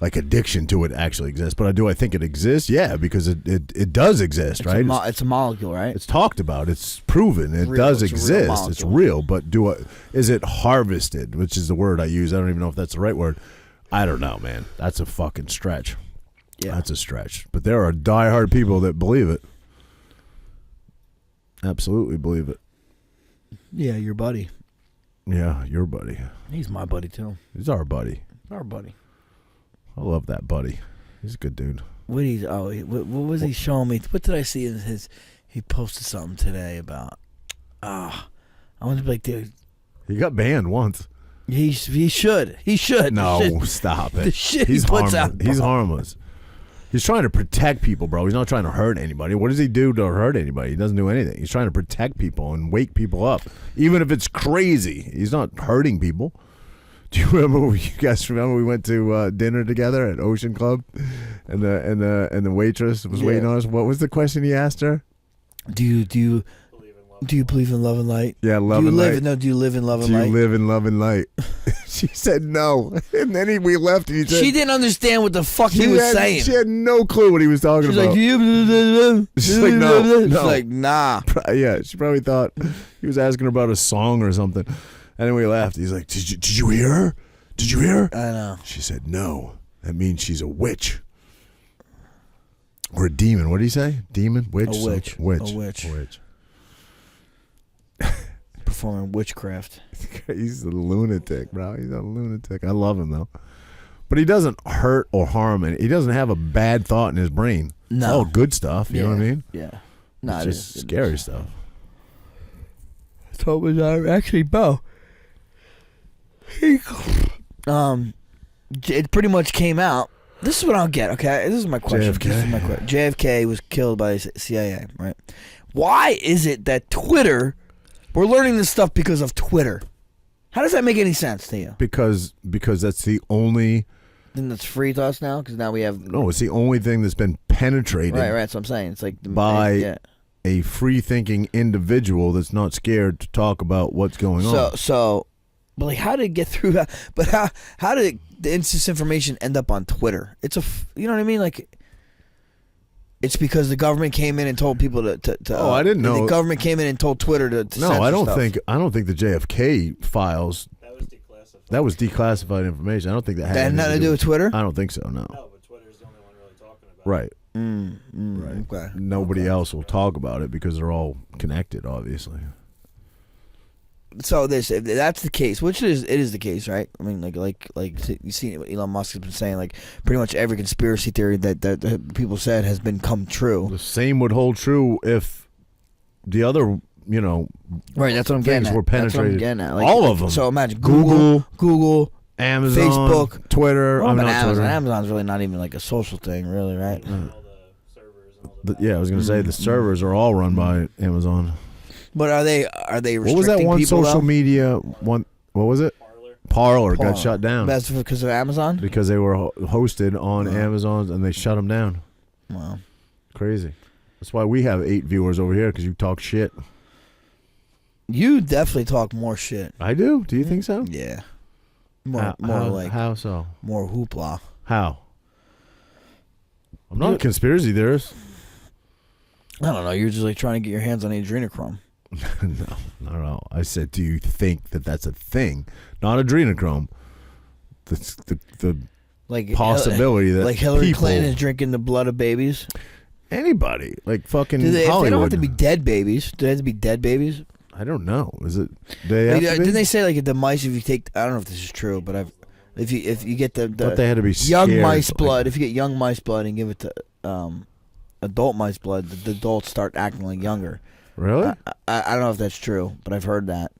like addiction to it actually exists. But I think it exists. Yeah, because it does exist, right? It's a molecule, right? It's talked about. It's proven. It real. does It's a real exist. It's molecule. real. But is it harvested? Which is the word I use. I don't even know if that's the right word. I don't know, man. That's a fucking stretch. Yeah. That's a stretch. But there are diehard people that believe it. Absolutely believe it. Yeah, your buddy. Yeah, your buddy. He's my buddy too. He's our buddy. Our buddy. I love that buddy. He's a good dude. What was he showing me? What did I see in his? He posted something today about. I want to be like, dude. He got banned once. He should. No, The shit- stop it. the shit He's he puts harmless. out. He's harmless. He's trying to protect people, bro. He's not trying to hurt anybody. What does he do to hurt anybody? He doesn't do anything. He's trying to protect people and wake people up, even if it's crazy. He's not hurting people. Do you remember? You guys remember we went to dinner together at Ocean Club, and the waitress was waiting on us. What was the question he asked her? Do you believe in love and light? Yeah, love and light. No, do you live in love and Do you light? live in love and light? She said no, and then we left, and he said She didn't understand what the fuck he was saying. She had no clue what he was talking She's about. like, do you believe She's like, no. She's like, nah. Yeah, she probably thought he was asking her about a song or something. And then we laughed. He's like, did you hear her? Did you hear her? I know. She said, no. That means she's a witch. Or a demon. What did he say? Demon? Witch? A witch. Witch. A witch. Witch. Performing witchcraft. He's a lunatic, bro. He's a lunatic. I love him, though. But he doesn't hurt or harm, and he doesn't have a bad thought in his brain. No. It's all good stuff. You know what I mean? Yeah. No, It's it just is. scary stuff. So it was actually Bo. It pretty much came out. This is what I don't get. Okay, this is my question. JFK. This is my question. JFK was killed by the CIA, right? Why is it that Twitter? We're learning this stuff because of Twitter. How does that make any sense to you? Because that's the only... Then that's free to us now because now we have. No, it's the only thing that's been penetrated Right. That's what I'm saying. It's like by yeah. a free-thinking individual that's not scared to talk about what's going on. But like, how did it get through? But how did this information end up on Twitter? It's you know what I mean? Like, it's because the government came in and told people to Oh, I didn't know. The government came in and told Twitter to No, censor I don't stuff. think the JFK files. That was declassified. That was declassified information. I don't think that had That had anything nothing to do with Twitter. I don't think so. No. No, but Twitter's the only one really talking about Right. Right. Okay. Nobody else will talk about it because they're all connected, obviously. So if that's the case, which it is the case, right? I mean, like you see what Elon Musk has been saying, like pretty much every conspiracy theory that people said has been come true. The same would hold true if the other, Right, that's what I'm getting things at. were That's what I'm penetrated. getting at. All of them. So imagine Google, Google, Amazon, Facebook, Twitter. well, I'm but not Amazon. Twitter. Amazon's really not even like a social thing, really, right? all the servers and all the Yeah, I was going to say the servers are all run by Amazon. But are they restricting What was that one people, social though? media one? What was it? Parler got shut down That's because of Amazon. because they were hosted on Amazon and they shut them down. Wow. Crazy. That's why we have 8 viewers over here because you talk shit. You definitely talk more shit. I do. Do you think so? Yeah. More How so? more hoopla. How? I'm not a conspiracy theorist. I don't know. You're just like trying to get your hands on adrenochrome. No. I said, do you think that that's a thing? Not adrenochrome. The Like possibility that like Hillary people, Clinton is drinking the blood of babies. anybody, like fucking If they Hollywood. don't have to be dead babies, do they have to be dead babies? I don't know. Is it? They have to be? Didn't they say like the mice? If you take, I don't know if this is true, but If you get the But they had to be young scared, mice like- blood, if you get young mice blood and give it to adult mice blood, the adults start acting like younger. Really? I don't know if that's true, but I've heard that.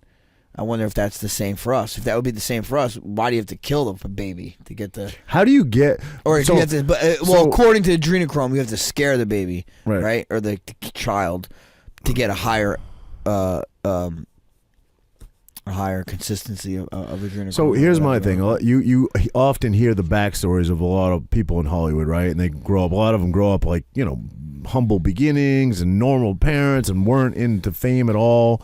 I wonder if that's the same for us. If that would be the same for us, why do you have to kill the baby to get the? How do you get? Or so, you have to, according to adrenochrome, you have to scare the baby, Right. right? Or the child to get a higher consistency of adrenochrome. So here's my Whatever. thing. You often hear the backstories of a lot of people in Hollywood, right? And they grow up. A lot of them grow up like humble beginnings and normal parents and weren't into fame at all.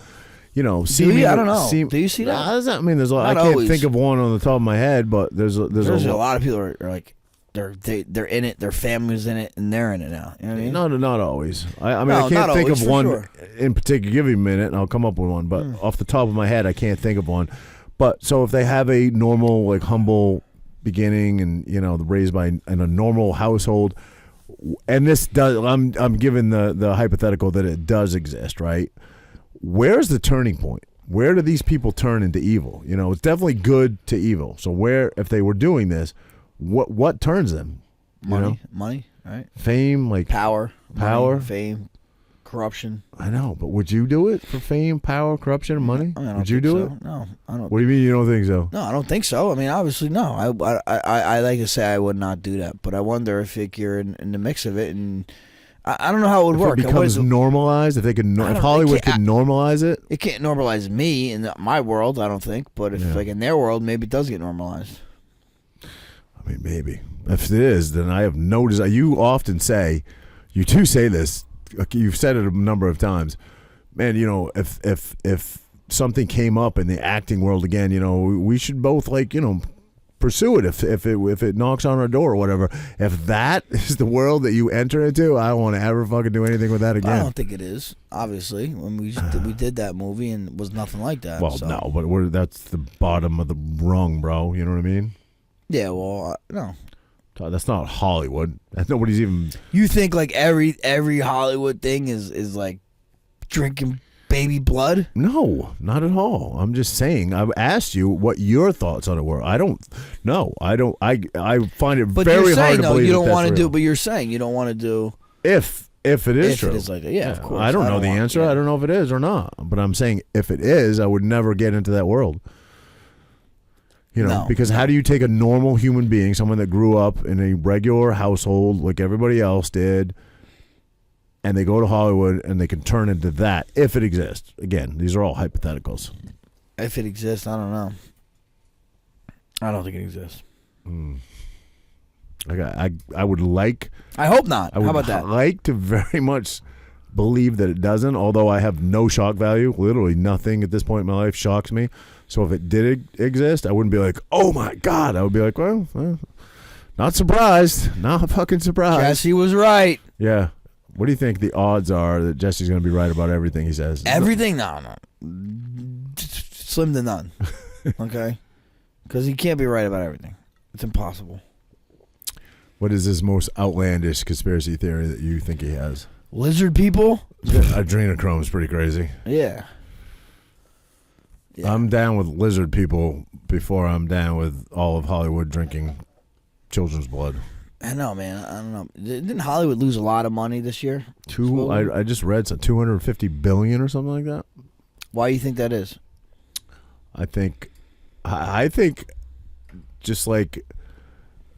I don't know. Do you see that? I mean, there's a lot. Not I can't always. think of one on the top of my head, but there's a lot of people are like they're in it. Their family's in it, and they're in it now. You know what I mean? Not always. I mean, No, I not can't think always, of for one sure. in particular. Give me a minute, and I'll come up with one. But off the top of my head, I can't think of one. But so if they have a normal, like humble beginning, and they're raised in a normal household, and this does, I'm giving the hypothetical that it does exist, right? Where's the turning point? Where do these people turn into evil? It's definitely good to evil. So where, if they were doing this, what turns them? Money, right? Fame, like Power, Power? fame, corruption. I know, but would you do it for fame, power, corruption, and money? I mean, I don't Would you think do so. it? No, I don't. What do you mean you don't think so? No, I don't think so. I mean, obviously, no. I like to say I would not do that, but I wonder if you're in the mix of it, and I don't know how it would If work. it becomes normalized, if they could, if Hollywood could normalize it, It can't normalize me in my world, I don't think. But if like in their world, maybe it does get normalized. I mean, maybe. If it is, then I have no desire. You often say, you do say this. You've said it a number of times, man. If something came up in the acting world again, we should both pursue it if it knocks on our door or whatever. If that is the world that you enter into, I don't want to ever fucking do anything with that again. I don't think it is. Obviously, when we did that movie and it was nothing like that. Well, so. no, but that's the bottom of the rung, bro. You know what I mean? Yeah, well, no. That's not Hollywood. Nobody's even. You think like every Hollywood thing is like drinking baby blood? No, not at all. I'm just saying. I've asked you what your thoughts on it were. I don't. No, I don't. I find it But very you're saying hard to though believe you don't that want to that's do. real. But you're saying you don't want to do. If it is If true, it is like that, yeah, of course. I don't I know don't the want- answer. yeah. I don't know if it is or not. But I'm saying if it is, I would never get into that world. No. Because how do you take a normal human being, someone that grew up in a regular household like everybody else did, and they go to Hollywood and they can turn into that if it exists? Again, these are all hypotheticals. If it exists, I don't know. I don't think it exists. I would like. I hope not. I would How about that? like to very much believe that it doesn't, although I have no shock value. Literally nothing at this point in my life shocks me. So if it did exist, I wouldn't be like, oh my God. I would be like, well not surprised. Not fucking surprised. Jesse was right. Yeah. What do you think the odds are that Jesse's going to be right about everything he says? Everything? No. Slim to none. Okay? Because he can't be right about everything. It's impossible. What is his most outlandish conspiracy theory that you think he has? Lizard people? Adrenochrome is pretty crazy. Yeah. I'm down with lizard people before I'm down with all of Hollywood drinking children's blood. I know, man. I don't know. Didn't Hollywood lose a lot of money this year? I just read some $250 billion or something like that. Why do you think that is? I think just like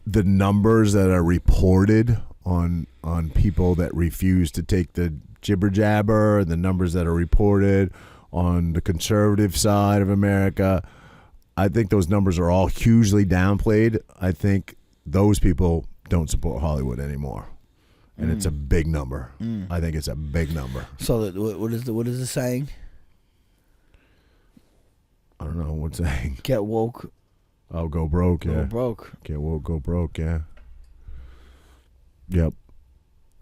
the numbers that are reported on people that refuse to take the jibber jabber, the numbers that are reported on the conservative side of America, I think those numbers are all hugely downplayed. I think those people don't support Hollywood anymore, and it's a big number. I think it's a big number. So what is the saying? I don't know what's saying. Get woke, Oh, go broke, yeah. go broke. Get woke, go broke, yeah. Yep.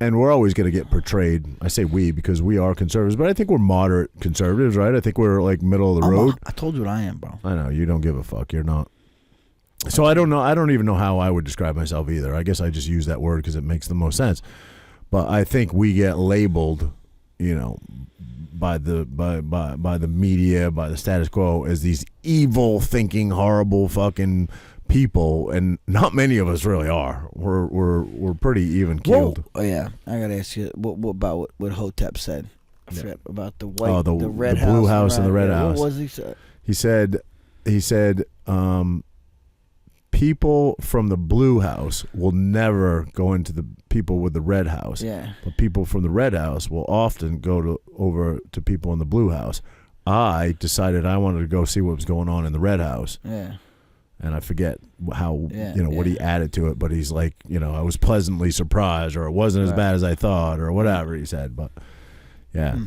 And we're always going to get portrayed. I say we because we are conservatives, but I think we're moderate conservatives, right? I think we're like middle of the road. I told you what I am, bro. I know you don't give a fuck. You're not. So I don't know. I don't even know how I would describe myself either. I guess I just use that word because it makes the most sense. But I think we get labeled, by the media, by the status quo, as these evil thinking, horrible fucking people, and not many of us really are. We're pretty even keeled. Oh yeah, I gotta ask you what about what Hotep said. I forgot about the white, Oh, the red the blue house and the red yeah, house. What was he said? He said, people from the blue house will never go into the people with the red house. Yeah. But people from the red house will often go over to people in the blue house. I decided I wanted to go see what was going on in the red house. Yeah. And I forget how, what yeah. he added to it, but he's like, I was pleasantly surprised, or it wasn't as bad as I thought, or whatever he said. But yeah,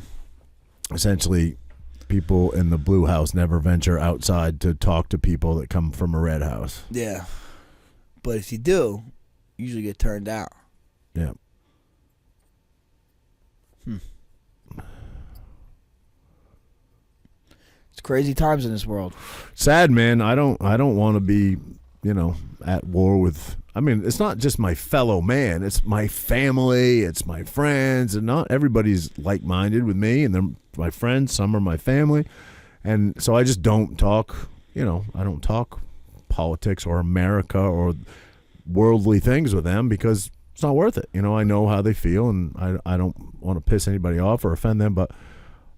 essentially, people in the blue house never venture outside to talk to people that come from a red house. Yeah. But if you do, you usually get turned out. Yeah. It's crazy times in this world. Sad, man. I don't want to be, at war with. I mean, it's not just my fellow man. It's my family. It's my friends, and not everybody's like-minded with me. And they're my friends. Some are my family, and so I just don't talk. I don't talk politics or America or worldly things with them because it's not worth it. I know how they feel, and I don't want to piss anybody off or offend them, but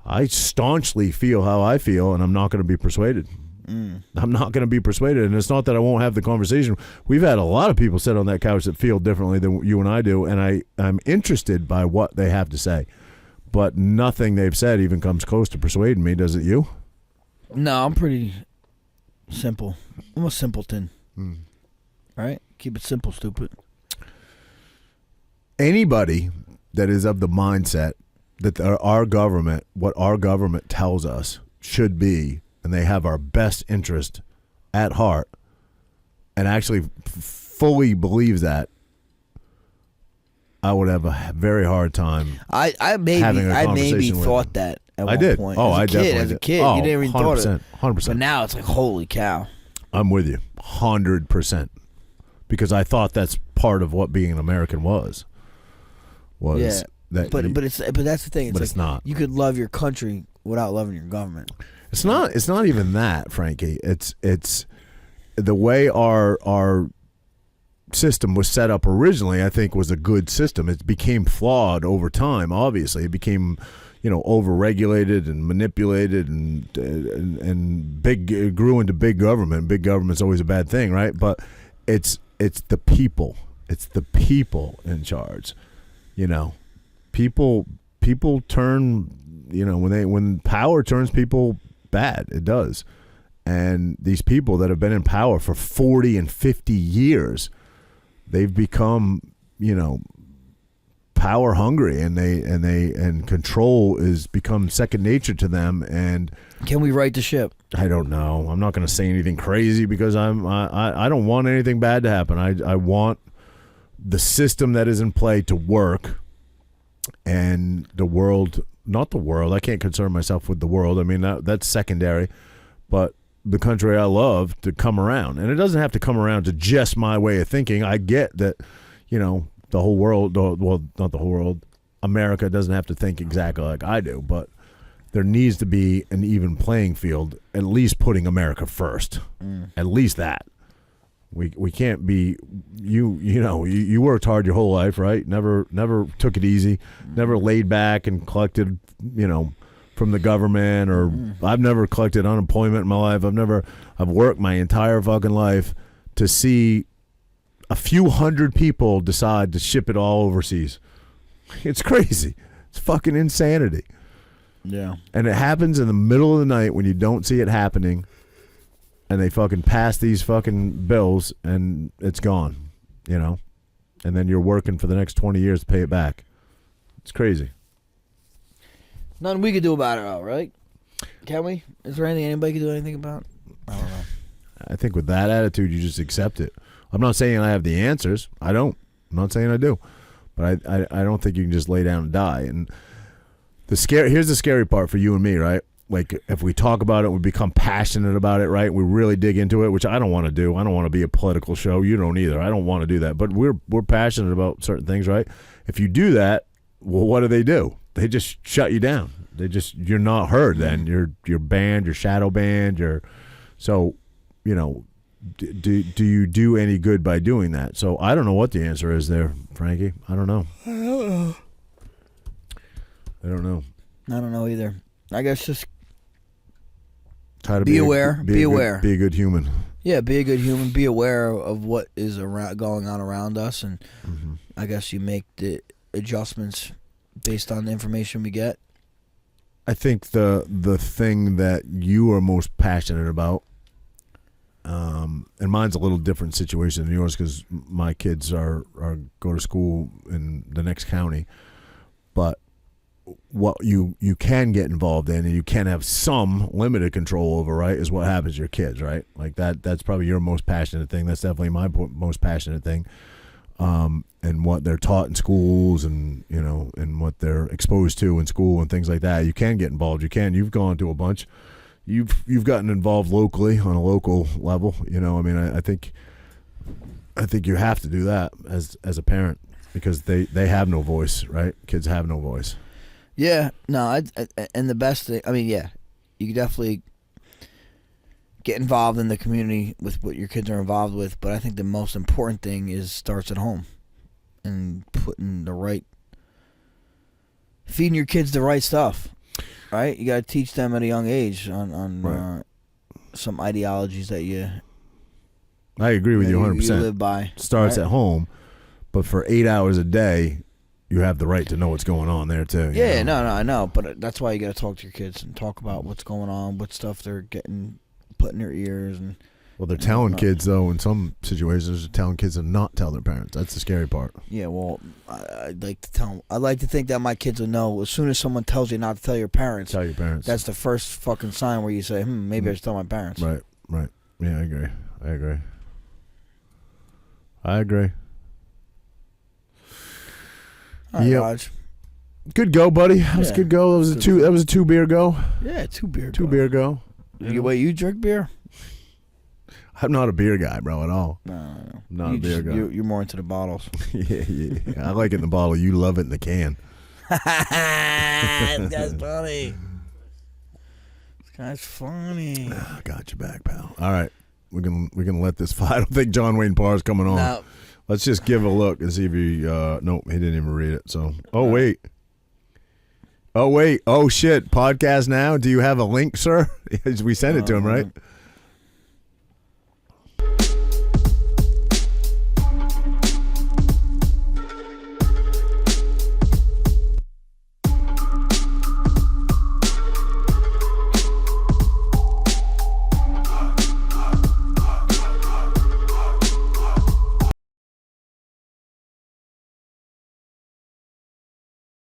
I staunchly feel how I feel, and I'm not going to be persuaded. I'm not going to be persuaded, and it's not that I won't have the conversation. We've had a lot of people sit on that couch that feel differently than you and I do, and I'm interested by what they have to say, but nothing they've said even comes close to persuading me. Does it you? No, I'm pretty simple. I'm a simpleton. Right? Keep it simple, stupid. Anybody that is of the mindset that our government, what our government tells us should be, and they have our best interest at heart, and actually fully believes that, I would have a very hard time. I maybe thought that at one did. point. Oh, as a I kid, definitely as a did. kid, Oh, you never even thought it. 100%. But now it's like, holy cow. I'm with you, 100%, because I thought that's part of what being an American was. Yeah. That, but that's the thing. It's but like it's not. You could love your country without loving your government. It's not even that, Frankie. It's the way our system was set up originally. I think was a good system. It became flawed over time. Obviously, it became overregulated and manipulated and big. It grew into big government. Big government's always a bad thing, right? But it's the people. It's the people in charge. People turn. When power turns people bad, it does. And these people that have been in power for 40 and 50 years, they've become, power hungry, and control is become second nature to them. And can we right the ship? I don't know. I'm not going to say anything crazy because I don't want anything bad to happen. I want the system that is in play to work, and the world. Not the world. I can't concern myself with the world. I mean, that's secondary. But the country I love to come around. And it doesn't have to come around to just my way of thinking. I get that, the whole world, well, not the whole world, America doesn't have to think exactly like I do. But there needs to be an even playing field, at least putting America first. At least that. We can't be you worked hard your whole life, right? Never took it easy, never laid back and collected from the government, or I've never collected unemployment in my life. I've worked my entire fucking life to see a few hundred people decide to ship it all overseas. It's crazy. It's fucking insanity. Yeah. And it happens in the middle of the night when you don't see it happening. And they fucking pass these fucking bills, and it's gone, and then you're working for the next 20 years to pay it back. It's crazy. Nothing we could do about it, all right? Can we? Is there anything anybody can do anything about? I don't know. I think with that attitude, you just accept it. I'm not saying I have the answers. I don't. I'm not saying I do. But I don't think you can just lay down and die. And here's the scary part for you and me, right? Like, if we talk about it, we become passionate about it, right? We really dig into it, which I don't want to do. I don't want to be a political show. You don't either. I don't want to do that. But we're passionate about certain things, right? If you do that, well, what do? They just shut you down. You're not heard then. You're banned, you're shadow banned, so, do you do any good by doing that? So I don't know what the answer is there, Frankie. I don't know. I don't know. I don't know either. I guess just Try to be aware. Be a aware. Be a good human. Yeah, be a good human. Be aware of what is going on around us, and I guess you make the adjustments based on the information we get. I think the thing that you are most passionate about, and mine's a little different situation than yours because my kids are go to school in the next county, but what you can get involved in and you can have some limited control over, right, is what happens to your kids, right? Like that's probably your most passionate thing. That's definitely my most passionate thing. And what they're taught in schools and, you know, and what they're exposed to in school and things like that. You can get involved. You've gone to a bunch. You've gotten involved locally on a local level. You know, I mean, I think you have to do that as a parent because they have no voice, right? Kids have no voice. Yeah, no, and the best thing, I mean, yeah, you can definitely get involved in the community with what your kids are involved with, but I think the most important thing starts at home and feeding your kids the right stuff, right? You got to teach them at a young age on right. Some ideologies that I agree with you 100%. You live by. Starts right? at home, but for 8 hours a day, you have the right to know what's going on there too. Yeah, no, I know, but that's why you got to talk to your kids and talk about what's going on, what stuff they're getting put in their ears, and well, they're telling kids though. In some situations, they're telling kids to not tell their parents. That's the scary part. Yeah, well, I'd like to tell them. I'd like to think that my kids will know as soon as someone tells you not to tell your parents. Tell your parents. That's the first fucking sign where you say, maybe I should tell my parents. Right. Yeah, I agree. All right, yep. Raj. Good go, buddy. That was a good go. That was a 2 beer go. Yeah, 2 beer. 2 beer go. Wait, you drink beer? I'm not a beer guy, bro, at all. No. I'm not a beer guy. You're more into the bottles. yeah. I like it in the bottle. You love it in the can. That's funny. This guy's funny. I got your back, pal. All right, we're gonna let this fight. I don't think John Wayne Parr's coming on. No. Let's just give a look and see if he. Nope, he didn't even read it. So, wait. Oh shit! Podcast now. Do you have a link, sir? We sent it to him, right?